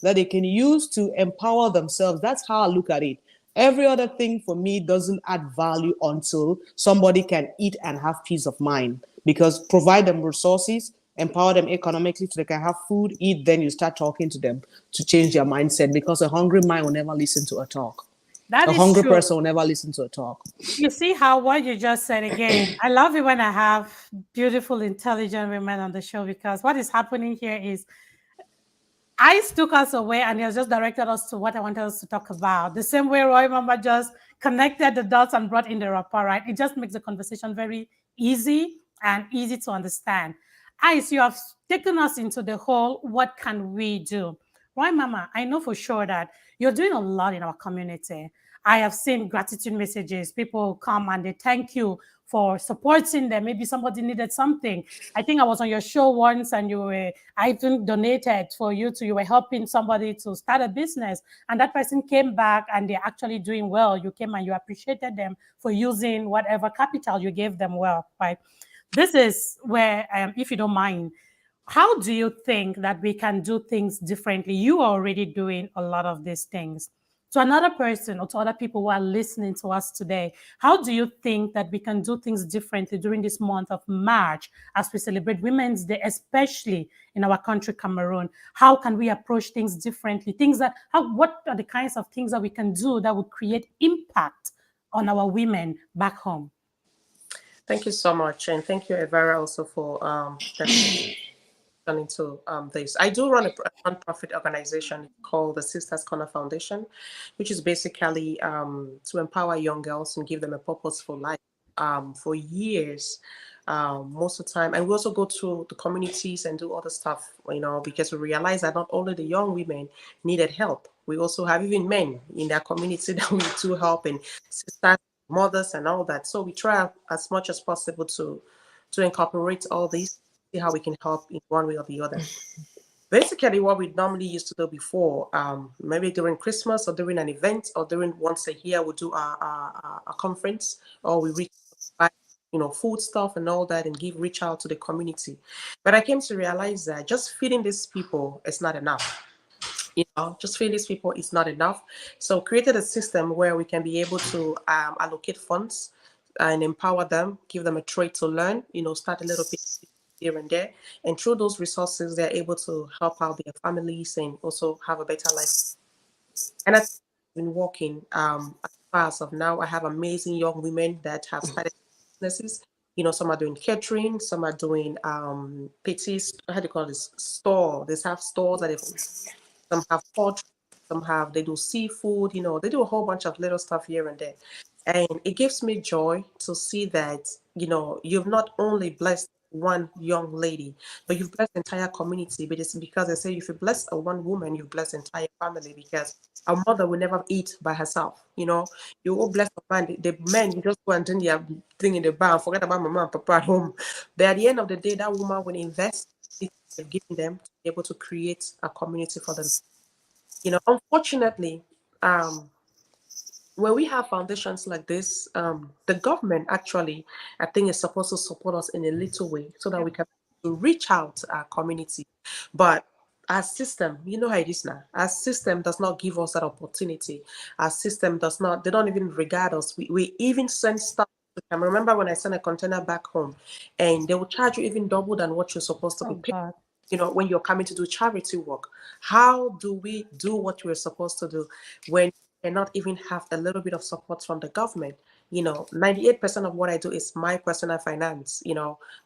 that they can use to empower themselves. That's how I look at it. Every other thing for me doesn't add value until somebody can eat and have peace of mind. Because provide them resources, empower them economically so they can have food, eat, then you start talking to them to change their mindset. Because a hungry mind will never listen to a talk. That A is hungry true. person will never listen to a talk. You see how what you just said again. I love it when I have beautiful, intelligent women on the show, because what is happening here is Ice took us away and he has just directed us to what I wanted us to talk about. The same way Roy Mamah just connected the dots and brought in the rapper, right? It just makes the conversation very easy and easy to understand. Ice, you have taken us into the whole what can we do? Roy Mamah, I know for sure that you're doing a lot in our community. I have seen gratitude messages. People come and they thank you for supporting them. Maybe somebody needed something. I think I was on your show once and I even donated for you were helping somebody to start a business. And that person came back and they're actually doing well. You came and you appreciated them for using whatever capital you gave them well, right? This is where, if you don't mind, how do you think that we can do things differently? You are already doing a lot of these things. To another person or to other people who are listening to us today, how do you think that we can do things differently during this month of March as we celebrate Women's Day, especially in our country, Cameroon? How can we approach things differently? What are the kinds of things that we can do that would create impact on our women back home? Thank you so much, and thank you, Evara, also for into this. I do run a non-profit organization called the Sisters Corner Foundation, which is basically to empower young girls and give them a purposeful life. For years, most of the time, and we also go to the communities and do other stuff, because we realize that not only the young women needed help, we also have even men in their community that we do help, and sisters, mothers, and all that. So we try as much as possible to incorporate all these, see how we can help in one way or the other. Basically, what we normally used to do before, maybe during Christmas or during an event or during once a year, we do a conference, or we reach buy, food stuff and all that, and reach out to the community. But I came to realize that just feeding these people is not enough. Just feeding these people is not enough. So created a system where we can be able to allocate funds and empower them, give them a trade to learn, start a little bit here and there. And through those resources, they're able to help out their families and also have a better life. And I've been working as far as of now. I have amazing young women that have started businesses. Some are doing catering, some are doing petties, how do you call this, store. They have stores that some have poultry, they do seafood, they do a whole bunch of little stuff here and there. And it gives me joy to see that, you've not only blessed one young lady, but you've blessed the entire community. But it's because they say if you bless a one woman, you've blessed the entire family, because a mother will never eat by herself. You will bless the man. The men, you just go and do their thing in the bar and forget about mama and papa at home. But at the end of the day, that woman will invest in giving them to be able to create a community for them. Unfortunately, when we have foundations like this, the government actually, I think, is supposed to support us in a little way so that we can reach out to our community. But our system, you know how it is now. Our system does not give us that opportunity. Our system does not, they don't even regard us. We even send stuff. I remember when I sent a container back home, and they will charge you even double than what you're supposed to be Oh paying. God. When you're coming to do charity work. How do we do what we're supposed to do when we cannot even have a little bit of support from the government? 98% of what I do is my personal finance.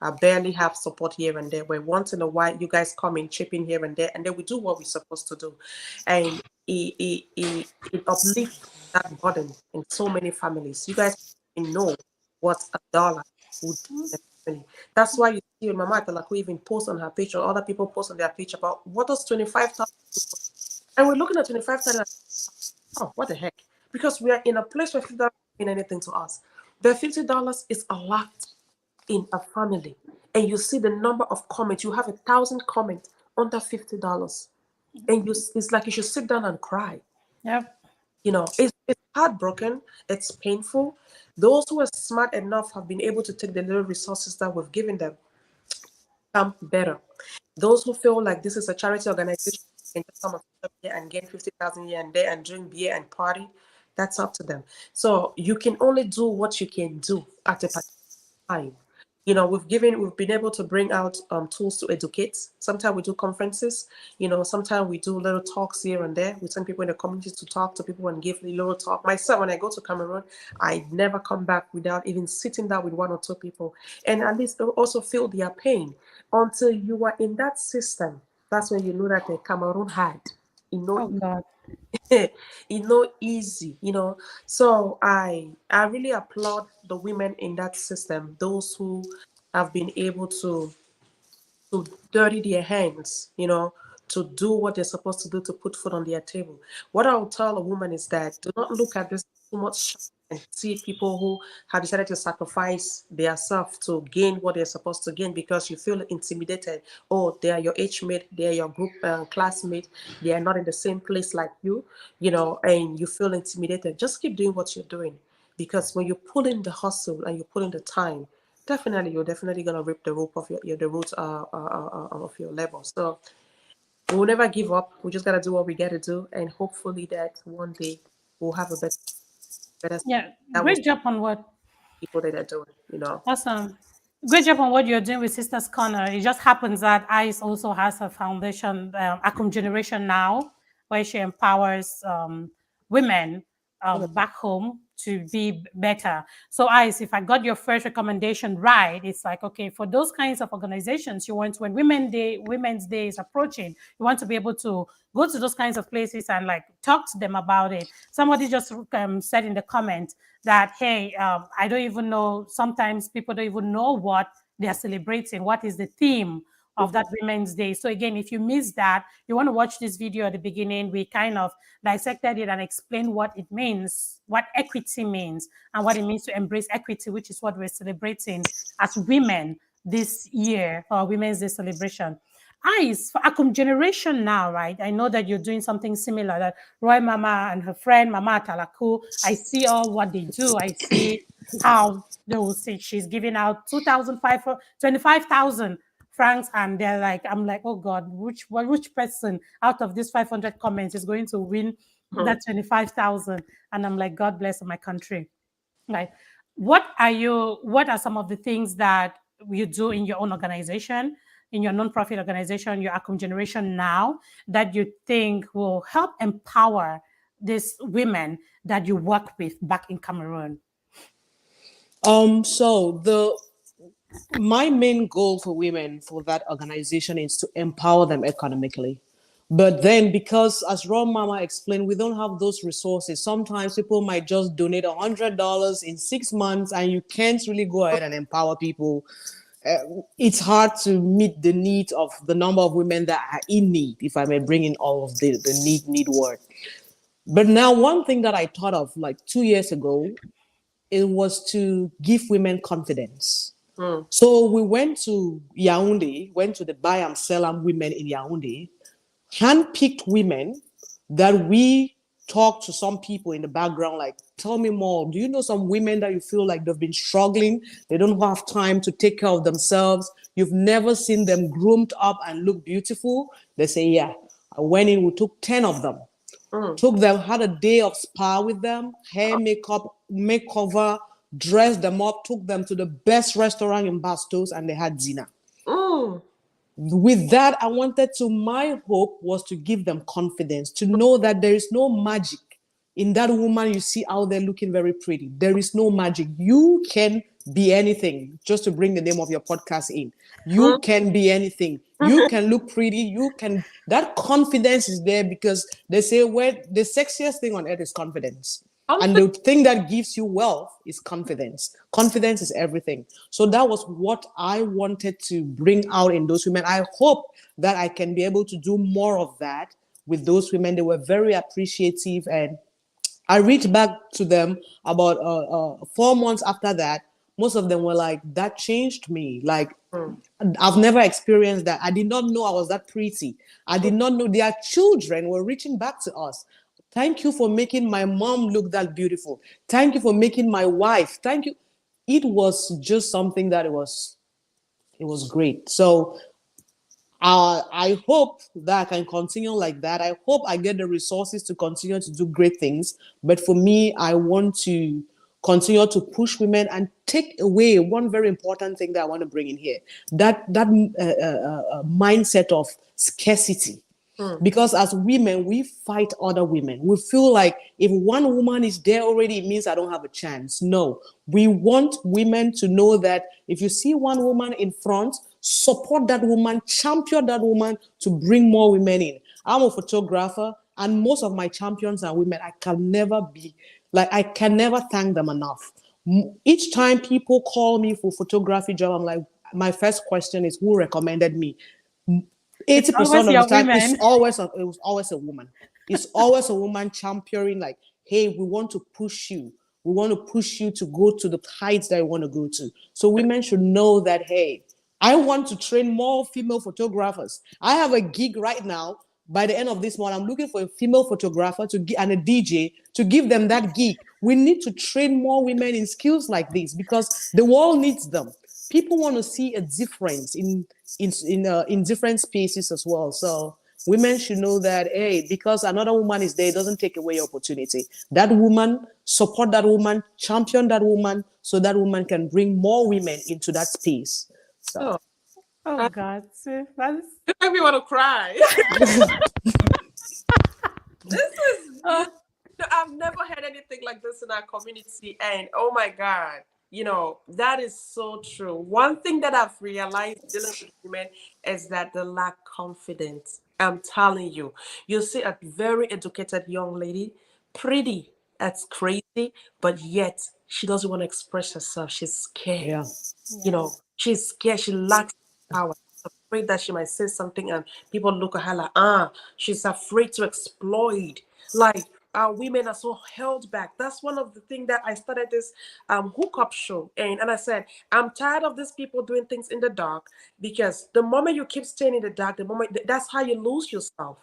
I barely have support here and there, where once in a while you guys come in, chip in here and there, and then we do what we're supposed to do. And it uplifts that burden in so many families. You guys know what a dollar would do in a family. That's why you see Mama Atalaku even post on her page, or other people post on their page about what does 25,000 do for you? And we're looking at 25,000. Oh, what the heck? Because we are in a place where $50 doesn't mean anything to us. The $50 is a lot in a family. And you see the number of comments. You have 1,000 comments under $50. And it's like you should sit down and cry. Yep. It's heartbroken. It's painful. Those who are smart enough have been able to take the little resources that we've given them, become better. Those who feel like this is a charity organization and just come on here and get 50,000 here and there and drink beer and party, that's up to them. So you can only do what you can do at a particular time. We've been able to bring out tools to educate. Sometimes we do conferences. Sometimes we do little talks here and there. We send people in the community to talk to people and give a little talk. Myself, when I go to Cameroon, I never come back without even sitting down with one or two people and at least also feel their pain. Until you are in that system, that's when you know that the Cameroon had, Oh God. easy. So I really applaud the women in that system, those who have been able to dirty their hands, to do what they're supposed to do to put food on their table. What I would tell a woman is that do not look at this too much and see people who have decided to sacrifice their self to gain what they're supposed to gain, because you feel intimidated. Oh, they are your age mate, they are your group classmate, they are not in the same place like and you feel intimidated. Just keep doing what you're doing, because when you pull in the hustle and you put in the time, definitely you're definitely gonna rip the rope of the roots of your level. So we'll never give up. We just gotta do what we gotta do, and hopefully that one day we'll have a better Yeah. that was Great job on what people that are doing. Awesome. Great job on what you're doing with Sisters Corner. It just happens that ICE also has a foundation, Acom Generation Now, where she empowers women back home to be better. So, ICE, if I got your first recommendation right, it's like, okay, for those kinds of organizations, you want, when Women's Day is approaching, you want to be able to go to those kinds of places and like talk to them about it. Somebody just said in the comment that, hey, I don't even know, sometimes people don't even know what they're celebrating, what is the theme of that Women's Day. So again, if you missed that, you want to watch this video at the beginning. We kind of dissected it and explained what it means, what equity means, and what it means to embrace equity, which is what we're celebrating as women this year for Women's Day celebration. Ice for Akum Generation Now, right? I know that you're doing something similar. That Roy Mamah and her friend Mama Talaku, I see all what they do. I see how they will say she's giving out 25,000 francs, and they're like, I'm like, oh God, which person out of these 500 comments is going to win that 25,000? And I'm like, God bless my country. Right. What are some of the things that you do in your own organization, in your nonprofit organization, your Acom Generation Now, that you think will help empower these women that you work with back in Cameroon? So my main goal for women for that organization is to empower them economically. But then, because as Roy Mamah explained, we don't have those resources. Sometimes people might just donate $100 in 6 months, and you can't really go ahead and empower people it's hard to meet the needs of the number of women that are in need, if I may bring in all of the need word. But now, one thing that I thought of like 2 years ago, it was to give women confidence. Mm. So we went to Yaoundé, went to the buy and sell and women in Yaoundé, handpicked women that we talked to some people in the background, like, tell me more. Do you know some women that you feel like they've been struggling? They don't have time to take care of themselves. You've never seen them groomed up and look beautiful. They say, yeah. I went in, we took 10 of them. Mm. Took them, had a day of spa with them, hair, makeup, makeover, dressed them up, took them to the best restaurant in Bastos, and they had dinner. Mm. With that, I wanted to, my hope was to give them confidence, to know that there is no magic in that woman you see out there looking very pretty. There is no magic. You can be anything, just to bring the name of your podcast in. You can be anything. You can look pretty. You can, that confidence is there, because they say where the sexiest thing on earth is confidence. And the thing that gives you wealth is confidence. Confidence is everything. So that was what I wanted to bring out in those women. I hope that I can be able to do more of that with those women. They were very appreciative, and I reached back to them about 4 months after that. Most of them were like, that changed me. Like, I've never experienced that. I did not know I was that pretty. I did not know their children were reaching back to us. Thank you for making my mom look that beautiful. Thank you for making my wife. Thank you. It was just something that it was great. So I hope that I can continue like that. I hope I get the resources to continue to do great things. But for me, I want to continue to push women and take away one very important thing that I want to bring in here, that mindset of scarcity. Because as women, we fight other women. We feel like if one woman is there already, it means I don't have a chance. No, we want women to know that if you see one woman in front, support that woman, champion that woman to bring more women in. I'm a photographer, and most of my champions are women. I can never thank them enough. Each time people call me for photography job, I'm like, my first question is, who recommended me? It's always 80% of the your time, women. it was always a woman. It's always a woman championing, like, hey, we want to push you. We want to push you to go to the heights that you want to go to. So women should know that, hey, I want to train more female photographers. I have a gig right now. By the end of this month, I'm looking for a female photographer and a DJ to give them that gig. We need to train more women in skills like this, because the world needs them. People want to see a difference in different spaces as well. So women should know that, hey, because another woman is there, it doesn't take away your opportunity. That woman, support that woman, champion that woman, so that woman can bring more women into that space. So Oh, Oh I God, see, that's make me want to cry. This is oh, beautiful. I've never had anything like this in our community, and oh my God, that is so true. One thing that I've realized dealing with women is that they lack confidence. I'm telling you, you see a very educated young lady, pretty, that's crazy, but yet she doesn't want to express herself. She's scared. yeah, yeah. She's scared. She lacks power. She's afraid that she might say something and people look at her like, she's afraid to exploit. Like, our women are so held back. That's one of the things that I started this hookup show. And I said, I'm tired of these people doing things in the dark, because the moment you keep staying in the dark, the moment that's how you lose yourself.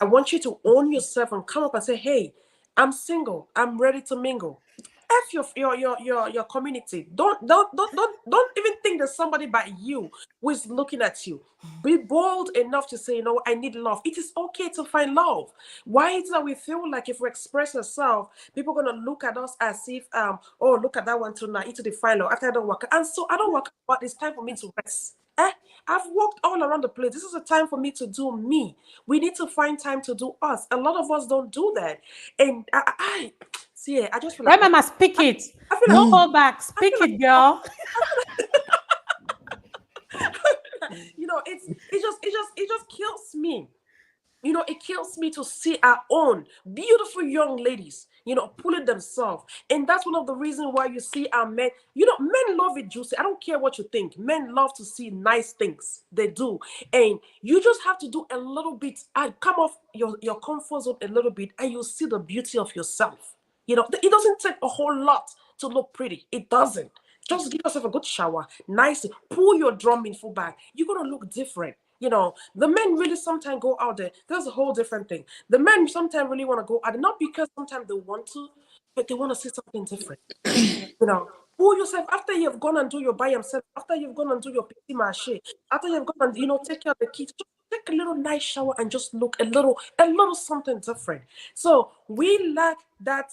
I want you to own yourself and come up and say, hey, I'm single. I'm ready to mingle. F your community. Don't even think there's somebody but you who is looking at you. Be bold enough to say, I need love. It is okay to find love. Why is it that we feel like if we express ourselves, people are gonna look at us as if oh, look at that one tonight, into the find love after I don't work. And so I don't work, but it's time for me to rest. I've walked all around the place. This is a time for me to do me. We need to find time to do us. A lot of us don't do that. And I see it. I just feel like Right, Mama, speak it. I feel Don't like hold back. Speak it, girl. it's it just kills me. It kills me to see our own beautiful young ladies, pulling themselves. And that's one of the reasons why you see our men, men love it juicy. I don't care what you think. Men love to see nice things. They do. And you just have to do a little bit and come off your comfort zone a little bit, and you'll see the beauty of yourself. It doesn't take a whole lot to look pretty. It doesn't. Just give yourself a good shower, nice, pull your drum in full back. You're gonna look different. The men really sometimes go out there. That's a whole different thing. The men sometimes really want to go out there, not because sometimes they want to, but they want to see something different. Pull yourself after you've gone and do your by yourself, after you've gone and do your petit marché, after you've gone and take care of the kids. Just take a little nice shower and just look a little something different. So we lack that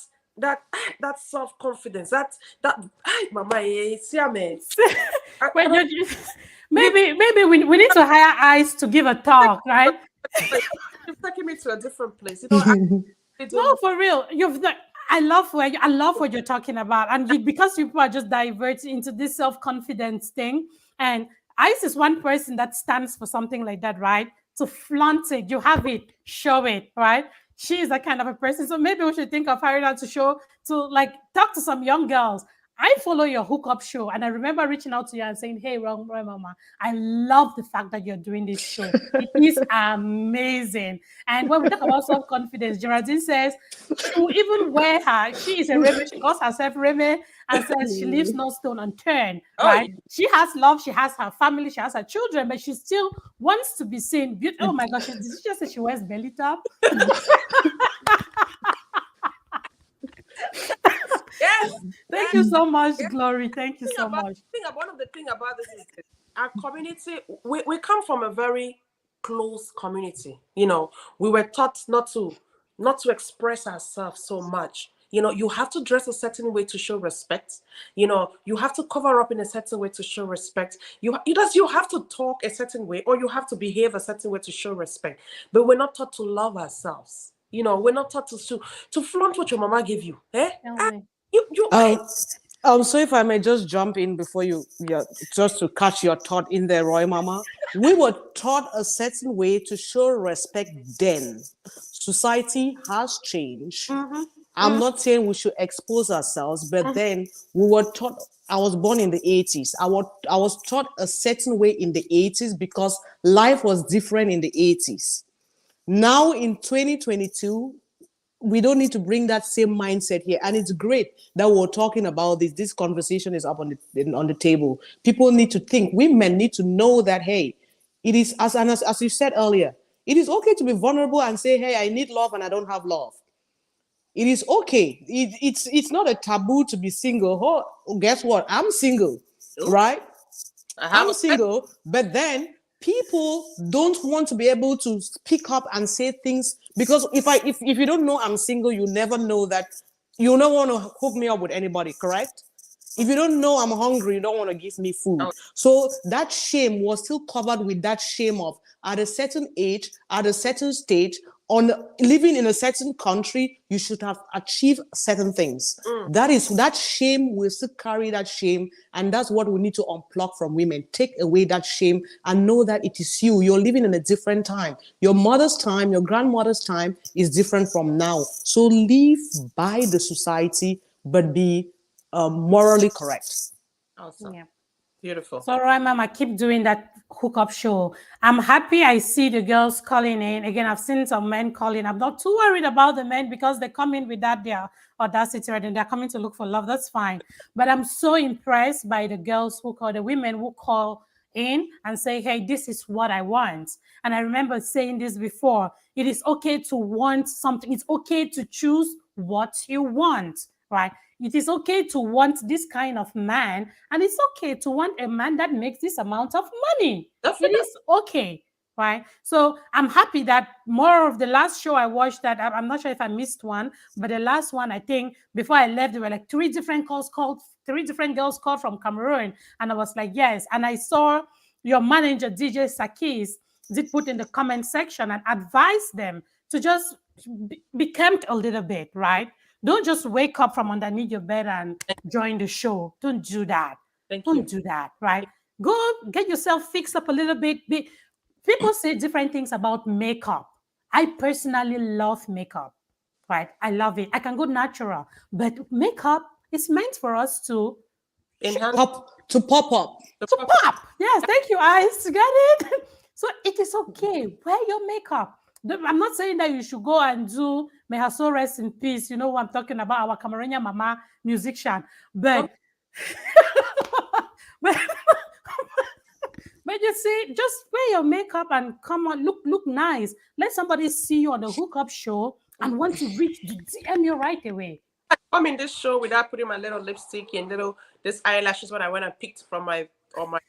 self-confidence. That mama, see me. When maybe we need to hire eyes to give a talk, right? You're taking me to a different place. No, for real. I love what you're talking about, and because people are just diverting into this self-confidence thing. And Ice is one person that stands for something like that, right? To flaunt it, you have it, show it, right? She is that kind of a person. So maybe we should think of hiring her to like talk to some young girls. I follow your hookup show, and I remember reaching out to you and saying, "Hey, Roy Mamah, I love the fact that you're doing this show. It is amazing." And when we talk about self-confidence, Geraldine says she will even wear her. She is a Reme. She calls herself Reme and says she leaves no stone unturned. Right? Yeah. She has love. She has her family. She has her children, but she still wants to be seen. Oh my gosh! Did she just say she wears belly top? Yes. Thank you so much, Glory. Thank you so much. One of the things about this is that our community, we come from a very close community. We were taught not to express ourselves so much. You have to dress a certain way to show respect. You have to cover up in a certain way to show respect. You have to talk a certain way, or you have to behave a certain way to show respect. But we're not taught to love ourselves. We're not taught to flaunt what your mama gave you. So if I may just jump in before just to catch your thought in there, Roy Mamah. We were taught a certain way to show respect then. Society has changed. Mm-hmm. I'm not saying we should expose ourselves, but then we were taught. I was born in the 80s. I was taught a certain way in the 80s because life was different in the 80s. Now in 2022, we don't need to bring that same mindset here. And it's great that we're talking about this. This conversation is up on the table. People need to think. Women need to know that, hey, it is, as you said earlier, it is okay to be vulnerable and say, hey, I need love and I don't have love. It is okay. It's not a taboo to be single. Oh, guess what? I'm single, right? I'm single, but then people don't want to be able to speak up and say things because if you don't know I'm single, you never know that you don't want to hook me up with anybody, correct? If you don't know I'm hungry, you don't want to give me food. So that shame was still covered with that shame of at a certain age, at a certain stage, on living in a certain country, you should have achieved certain things. That shame will still carry that shame, and that's what we need to unplug from women. Take away that shame and know that it is you. You're living in a different time. Your mother's time, your grandmother's time is different from now. So live by the society, but be morally correct. Awesome. Yeah. Beautiful. So, Roy Mamah, keep doing that hookup show. I'm happy I see the girls calling in. Again, I've seen some men calling. I'm not too worried about the men because they come in with their audacity, right? And they're coming to look for love. That's fine. But I'm so impressed by the girls who call, the women who call in and say, hey, this is what I want. And I remember saying this before. It is okay to want something. It's okay to choose what you want, right? It is okay to want this kind of man, and it's okay to want a man that makes this amount of money. It is okay, right? So I'm happy that more of the last show I watched, that I'm not sure if I missed one, but the last one, I think before I left, there were like three different girls called from Cameroon, and I was like, yes. And I saw your manager, DJ Sakis, did put in the comment section and advise them to just be camped a little bit, right? Don't just wake up from underneath your bed and join the show. Don't do that. Don't do that, right? Go get yourself fixed up a little bit. People say different things about makeup. I personally love makeup, right? I love it. I can go natural, but makeup is meant for us to Enhance Pop up. the purpose. pop. Yes, thank you, eyes. You get it? So it is okay. Wear your makeup. I'm not saying that you should go and do, may her soul rest in peace. You know what I'm talking about, our Cameroonian mama musician. Some But, but, but you see, just wear your makeup and come on, look nice. Let somebody see you on the hookup show and want to reach the DM you right away. come in this show without putting my little lipstick and little this eyelashes what I went and picked from my on my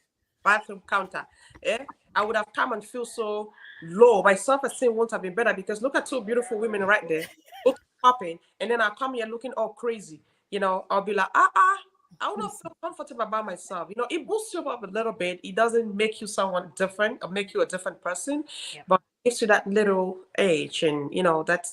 bathroom counter. Eh? I would have come and feel so low. My self-esteem won't have been better because look at two beautiful women right there, both popping, and then I'll come here looking all crazy. You know, I'll be like, I would not feel comfortable about myself. You know, it boosts you up a little bit. It doesn't make you someone different or make you a different person, Yeah. but it gives you that little edge and you know that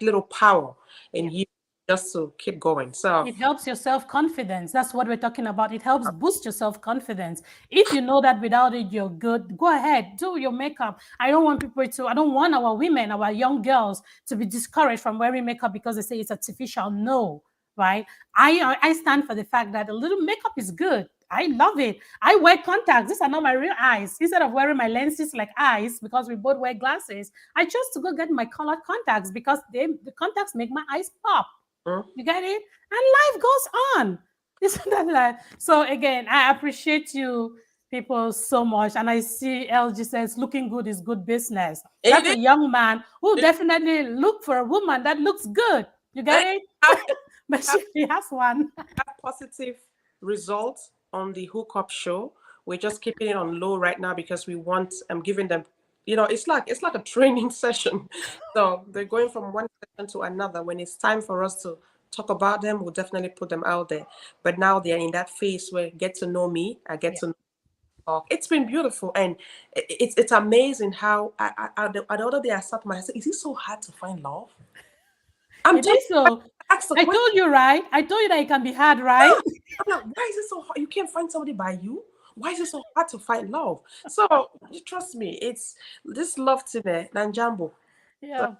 little power in you just to keep going. So It helps your self-confidence. That's what we're talking about. It helps boost your self-confidence. If you know that without it, you're good, go ahead, do your makeup. I don't want people to, I don't want our women, our young girls to be discouraged from wearing makeup because they say it's artificial. No, right? I stand for the fact that a little makeup is good. I love it. I wear contacts. These are not my real eyes. Instead of wearing my lenses like eyes, because we both wear glasses, I chose to go get my colored contacts because the contacts make my eyes pop. mm, You get it? And life goes on. Isn't that like? So again, I appreciate you people so much. And I see LG says looking good is good business. it That's is a young man who it, definitely look for a woman that looks good. You get it it? have, But have, she has one. have positive results on the hookup show. We're just keeping it on low right now because we want I'm giving them you know it's like a training session. So they're going from one session to another. When it's time for us to talk about them, we'll definitely put them out there. But now they're in that phase where get to know me, I get Yeah. to know talk. It's been beautiful, and it's amazing how the other day I sat my I said, is it so hard to find love? I'm It telling is so. you, ask the I question. told you, right? I told you that it can be hard, right? I'm like, why is it so hard? You can't find somebody by you. Why is it so hard to find love? So you trust me, it's this love today, Nanjambo. So, Yeah.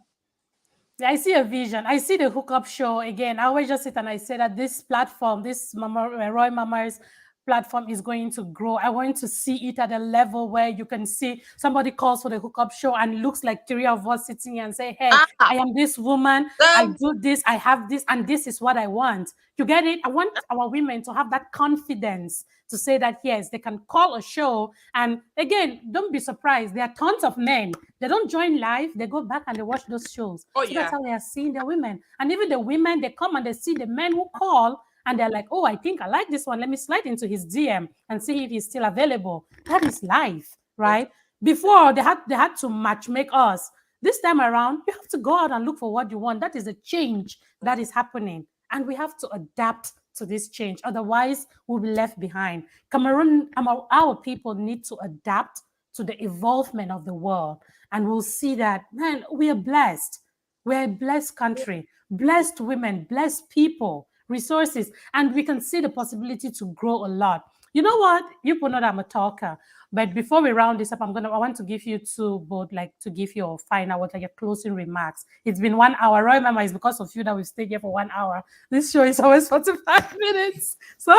Yeah, I see a vision. I see the hookup show again. I always just sit and I say that this platform, this Mama, Roy Mamah's platform is going to grow. I want to see it at a level where you can see somebody calls for the hookup show and looks like three of us sitting here and say, hey, ah, I am this woman. I um, do this. I have this. And this is what I want. You get it? I want our women to have that confidence to say that, yes, they can call a show. And again, don't be surprised. There are tons of men. They don't join live. They go back and they watch those shows. oh So that's yeah. how they are seeing their women. And even the women, they come and they see the men who call and they're like, oh, I think I like this one. Let me slide into his DM and see if he's still available. That is life, right? Before they had to match make us. This time around, you have to go out and look for what you want. That is a change that is happening. And we have to adapt to this change. Otherwise, we'll be left behind. Cameroon, our people need to adapt to the evolvement of the world. And we'll see that, man, we are blessed. We're a blessed country, blessed women, blessed people, resources, and we can see the possibility to grow a lot. You know what? You put know that I'm a talker, but before we round this up, I want to give you two both like to give your final what like your closing remarks. It's been 1 hour. Roy Mama, it's because of you that we've stayed here for 1 hour. This show is always 45 minutes. So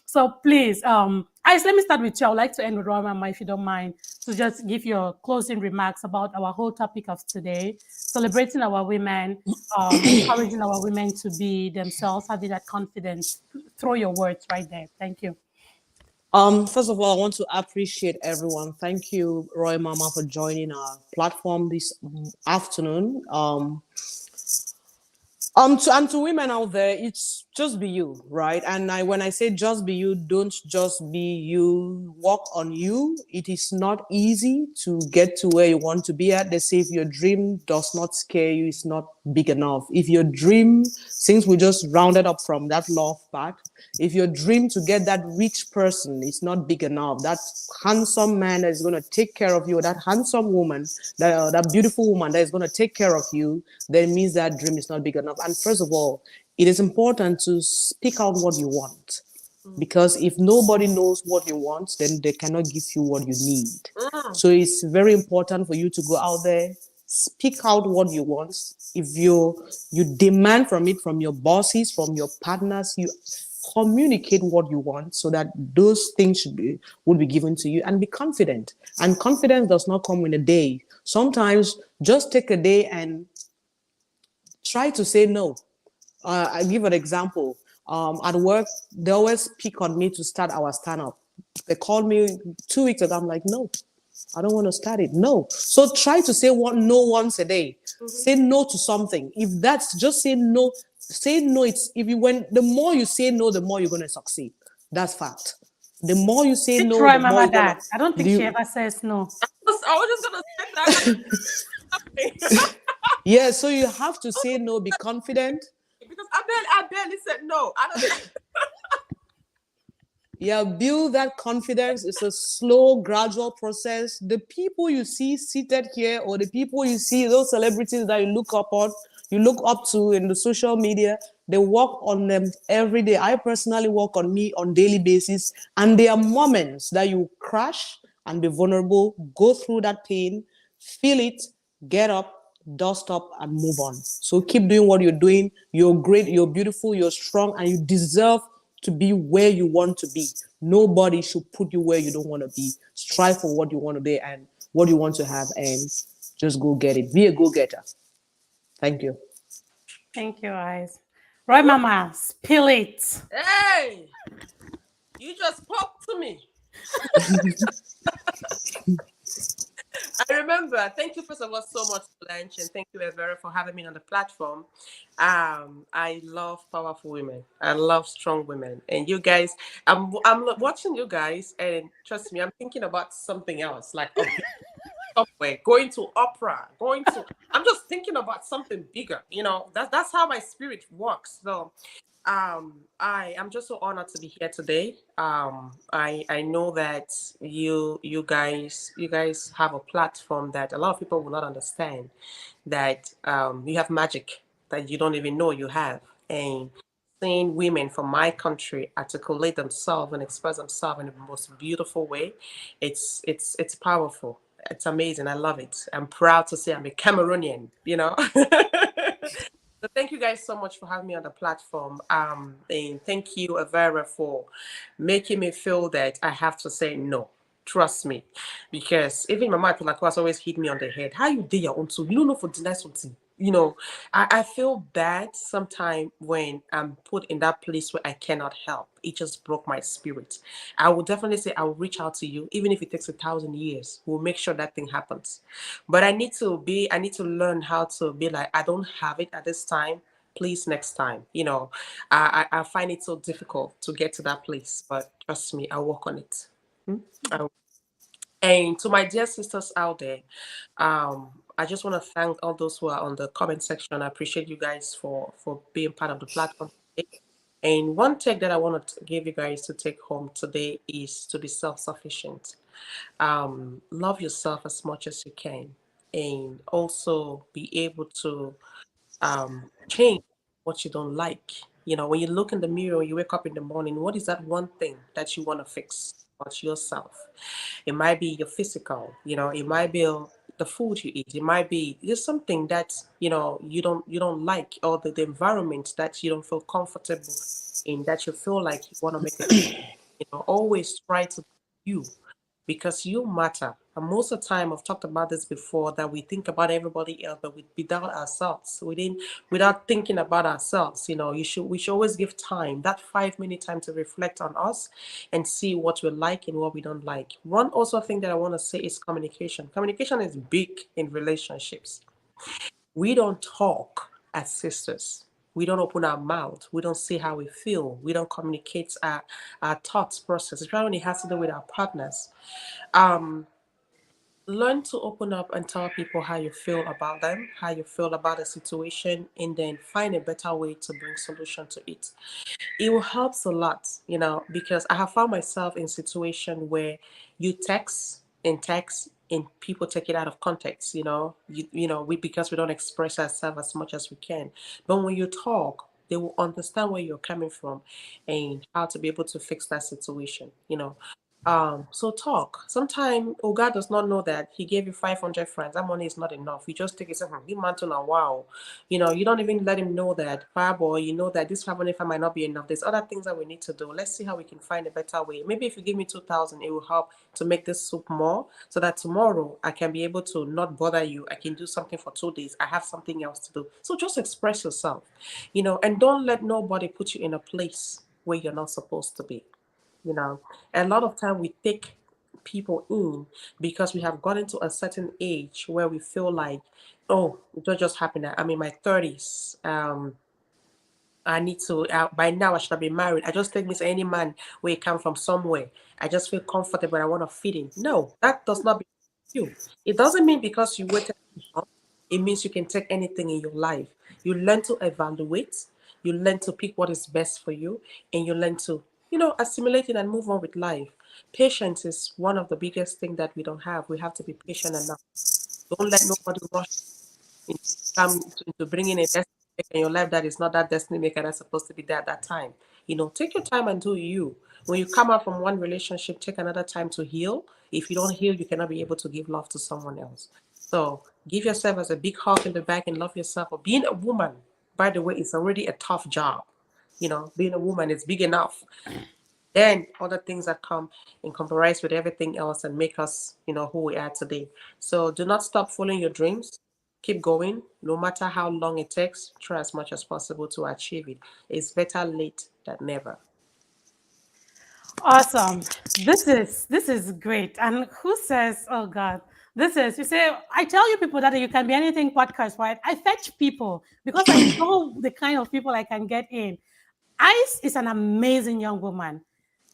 so please, Ice, let me start with you. I would like to end with Roy Mama, if you don't mind, to just give your closing remarks about our whole topic of today, celebrating our women, encouraging our women to be themselves, having that confidence. Throw your words right there. Thank you. First of all, I want to appreciate everyone. Thank you, Roy Mama, for joining our platform this afternoon. To women out there, it's just be you, right? And when I say just be you, don't just be you. Work on you. It is not easy to get to where you want to be at. They say if your dream does not scare you, it's not big enough. If your dream, since we just rounded up from that love part, if your dream to get that rich person is not big enough, that handsome man that is going to take care of you, that handsome woman, that beautiful woman that is going to take care of you, then it means that dream is not big enough. And first of all, it is important to speak out what you want. Because if nobody knows what you want, then they cannot give you what you need. Mm, So it's very important for you to go out there, speak out what you want. If you demand from it, from your bosses, from your partners, you communicate what you want so that those things would be given to you, and be confident. And confidence does not come in a day. Sometimes just take a day and try to say no. I give an example. At work, they always pick on me to start our stand up. They called me 2 weeks ago. I'm like, no, I don't want to start it. No. So try to say no once a day. Say no to something. If that's just say no, say no. It's if you when the more you say no, the more you're gonna succeed. That's fact. The more you say Teach no, Roy the more Mama you're gonna that. I don't think she you ever says no. I was just gonna say that. yeah, so you have to say no, be confident. Because I barely said no. I don't. Yeah, build that confidence. It's a slow, gradual process. The people you see seated here, or the people you see, those celebrities that you look up to in the social media, they work on them every day. I personally work on me on daily basis, and there are moments that you crash and be vulnerable, go through that pain, feel it, get up, dust up, and move on. So keep doing what you're doing. You're great, you're beautiful, you're strong, and you deserve to be where you want to be. Nobody should put you where you don't want to be. Strive for what you want to be and what you want to have, and just go get it. Be a go-getter. Thank you. Thank you, Eyes. Roy Mama, spill it. Hey, you just spoke to me. I remember. Thank you, first of all, so much, Blanche, and thank you, Evera, for having me on the platform. I love powerful women. I love strong women, and you guys. I'm watching you guys, and trust me, I'm thinking about something else, like a big somewhere, going to opera, going to. I'm just thinking about something bigger. That's how my spirit works. So I am just so honored to be here today. I know that you guys have a platform that a lot of people will not understand, that you have magic that you don't even know you have, and seeing women from my country articulate themselves and express themselves in the most beautiful way, it's powerful. It's amazing. I love it. I'm proud to say I'm a Cameroonian. So thank you guys so much for having me on the platform. And thank you, Avera, for making me feel that I have to say no. Trust me, because even my mom like was always hit me on the head. How you did your own too? You don't know for deny something. I feel bad sometimes when I'm put in that place where I cannot help. It just broke my spirit. I will definitely say I will reach out to you, even if it takes 1,000 years. We'll make sure that thing happens. But I need to learn how to be like, I don't have it at this time. Please, next time. I find it so difficult to get to that place, but trust me, I'll work on it. I And to my dear sisters out there, I just want to thank all those who are on the comment section. I appreciate you guys for being part of the platform today. And one take that I want to give you guys to take home today is to be self-sufficient. Love yourself as much as you can, and also be able to change what you don't like. When you look in the mirror, you wake up in the morning, what is that one thing that you want to fix about yourself? It might be your physical, it might be the food you eat. It might be just something that, you don't like, or the environment that you don't feel comfortable in, that you feel like you want to make a change. Always try to be you, because you matter. And most of the time, I've talked about this before, that we think about everybody else, but without ourselves, without thinking about ourselves. We should always give time, that 5 minute time, to reflect on us and see what we like and what we don't like. One also thing that I want to say is communication. Communication is big in relationships. We don't talk as sisters. We don't open our mouth. We don't say how we feel. We don't communicate our thoughts process. Especially when it has to do with our partners. Um, Learn to open up and tell people how you feel about them, how you feel about the situation, and then find a better way to bring solution to it. It will helps a lot, because I have found myself in situation where you text and people take it out of context. We, because we don't express ourselves as much as we can, but when you talk, they will understand where you're coming from and how to be able to fix that situation. So talk. Sometimes Oga does not know that he gave you 500 francs. That money is not enough. You just take it, say, give man to now, wow. You don't even let him know that, Fireboy, you know that this 500 might not be enough. There's other things that we need to do. Let's see how we can find a better way. Maybe if you give me 2,000, it will help to make this soup more so that tomorrow I can be able to not bother you. I can do something for 2 days. I have something else to do. So just express yourself, and don't let nobody put you in a place where you're not supposed to be you know a lot of time we take people in because we have gotten to a certain age where we feel like, oh, it just happened. I'm in my 30s. I need to, by now I should have been married. I just think this any man where he come from somewhere. I just feel comfortable. I want to fit in. No, that does not be you. It doesn't mean because you waited too long, it means you can take anything in your life. You learn to evaluate, you learn to pick what is best for you, and you learn to, assimilate it and move on with life. Patience is one of the biggest things that we don't have. We have to be patient enough. Don't let nobody rush into into bringing a destiny maker in your life that is not that destiny maker that's supposed to be there at that time. Take your time and do you. When you come out from one relationship, take another time to heal. If you don't heal, you cannot be able to give love to someone else. So give yourself as a big hug in the back and love yourself. Or being a woman, by the way, it's already a tough job. Being a woman is big enough. Then other things that come and compromise with everything else and make us, who we are today. So do not stop following your dreams. Keep going, no matter how long it takes. Try as much as possible to achieve it. It's better late than never. Awesome. This is great. And who says, oh God, this is you say, I tell you people that you can be anything podcast, right? I fetch people because I know the kind of people I can get in. Ice is an amazing young woman.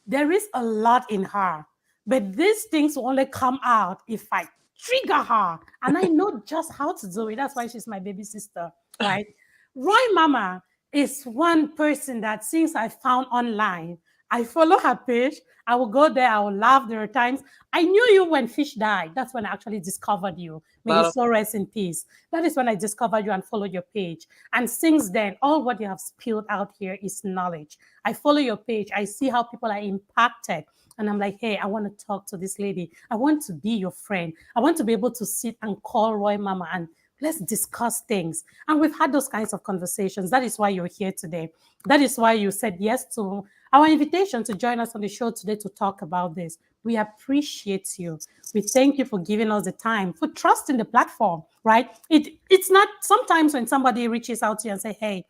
There is a lot in her, but these things will only come out if I trigger her. And I know just how to do it. That's why she's my baby sister, right? Roy Mamah is one person that since I found online, I follow her page. I will go there. I will laugh. There are times I knew you when Fish died. That's when I actually discovered you. May Lot his of soul rest in peace. That is when I discovered you and followed your page. And since then, all what you have spilled out here is knowledge. I follow your page. I see how people are impacted. And I'm like, hey, I want to talk to this lady. I want to be your friend. I want to be able to sit and call Roy Mamah and let's discuss things. And we've had those kinds of conversations. That is why you're here today. That is why you said yes to our invitation to join us on the show today to talk about this. We appreciate you. We thank you for giving us the time, for trusting the platform, right? It's not sometimes when somebody reaches out to you and say, hey,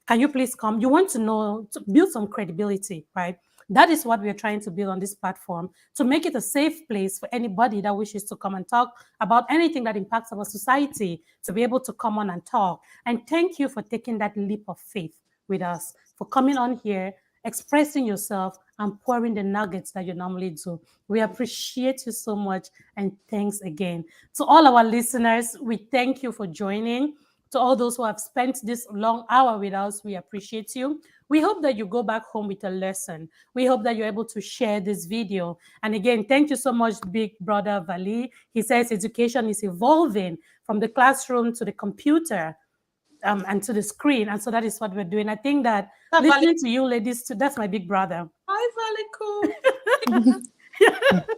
can you please come? You want to know, to build some credibility, right? That is what we're trying to build on this platform to make it a safe place for anybody that wishes to come and talk about anything that impacts our society to be able to come on and talk. And thank you for taking that leap of faith with us, for coming on here, expressing yourself, and pouring the nuggets that you normally do. We appreciate you so much. And thanks again. To all our listeners, we thank you for joining. To all those who have spent this long hour with us, we appreciate you. We hope that you go back home with a lesson. We hope that you're able to share this video. And again, thank you so much, Big Brother Vali. He says education is evolving from the classroom to the computer and to the screen. And so that is what we're doing. I think that listening to you ladies, too, that's my big brother. Hi, Valico.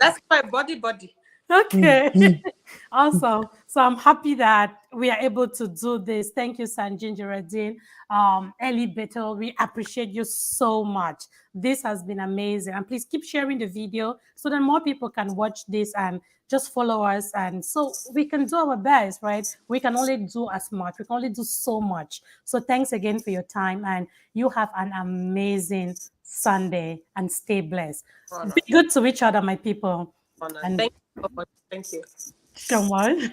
That's my body. Okay. Awesome. So I'm happy that we are able to do this. Thank you, Sanjin Jaradin. Ellie Betel, we appreciate you so much. This has been amazing. And please keep sharing the video so that more people can watch this and just follow us. And so we can do our best, right? We can only do as much. We can only do so much. So thanks again for your time. And you have an amazing Sunday and stay blessed. Honor. Be good to each other, my people. Honor. And Thank you so much. Thank you. come on.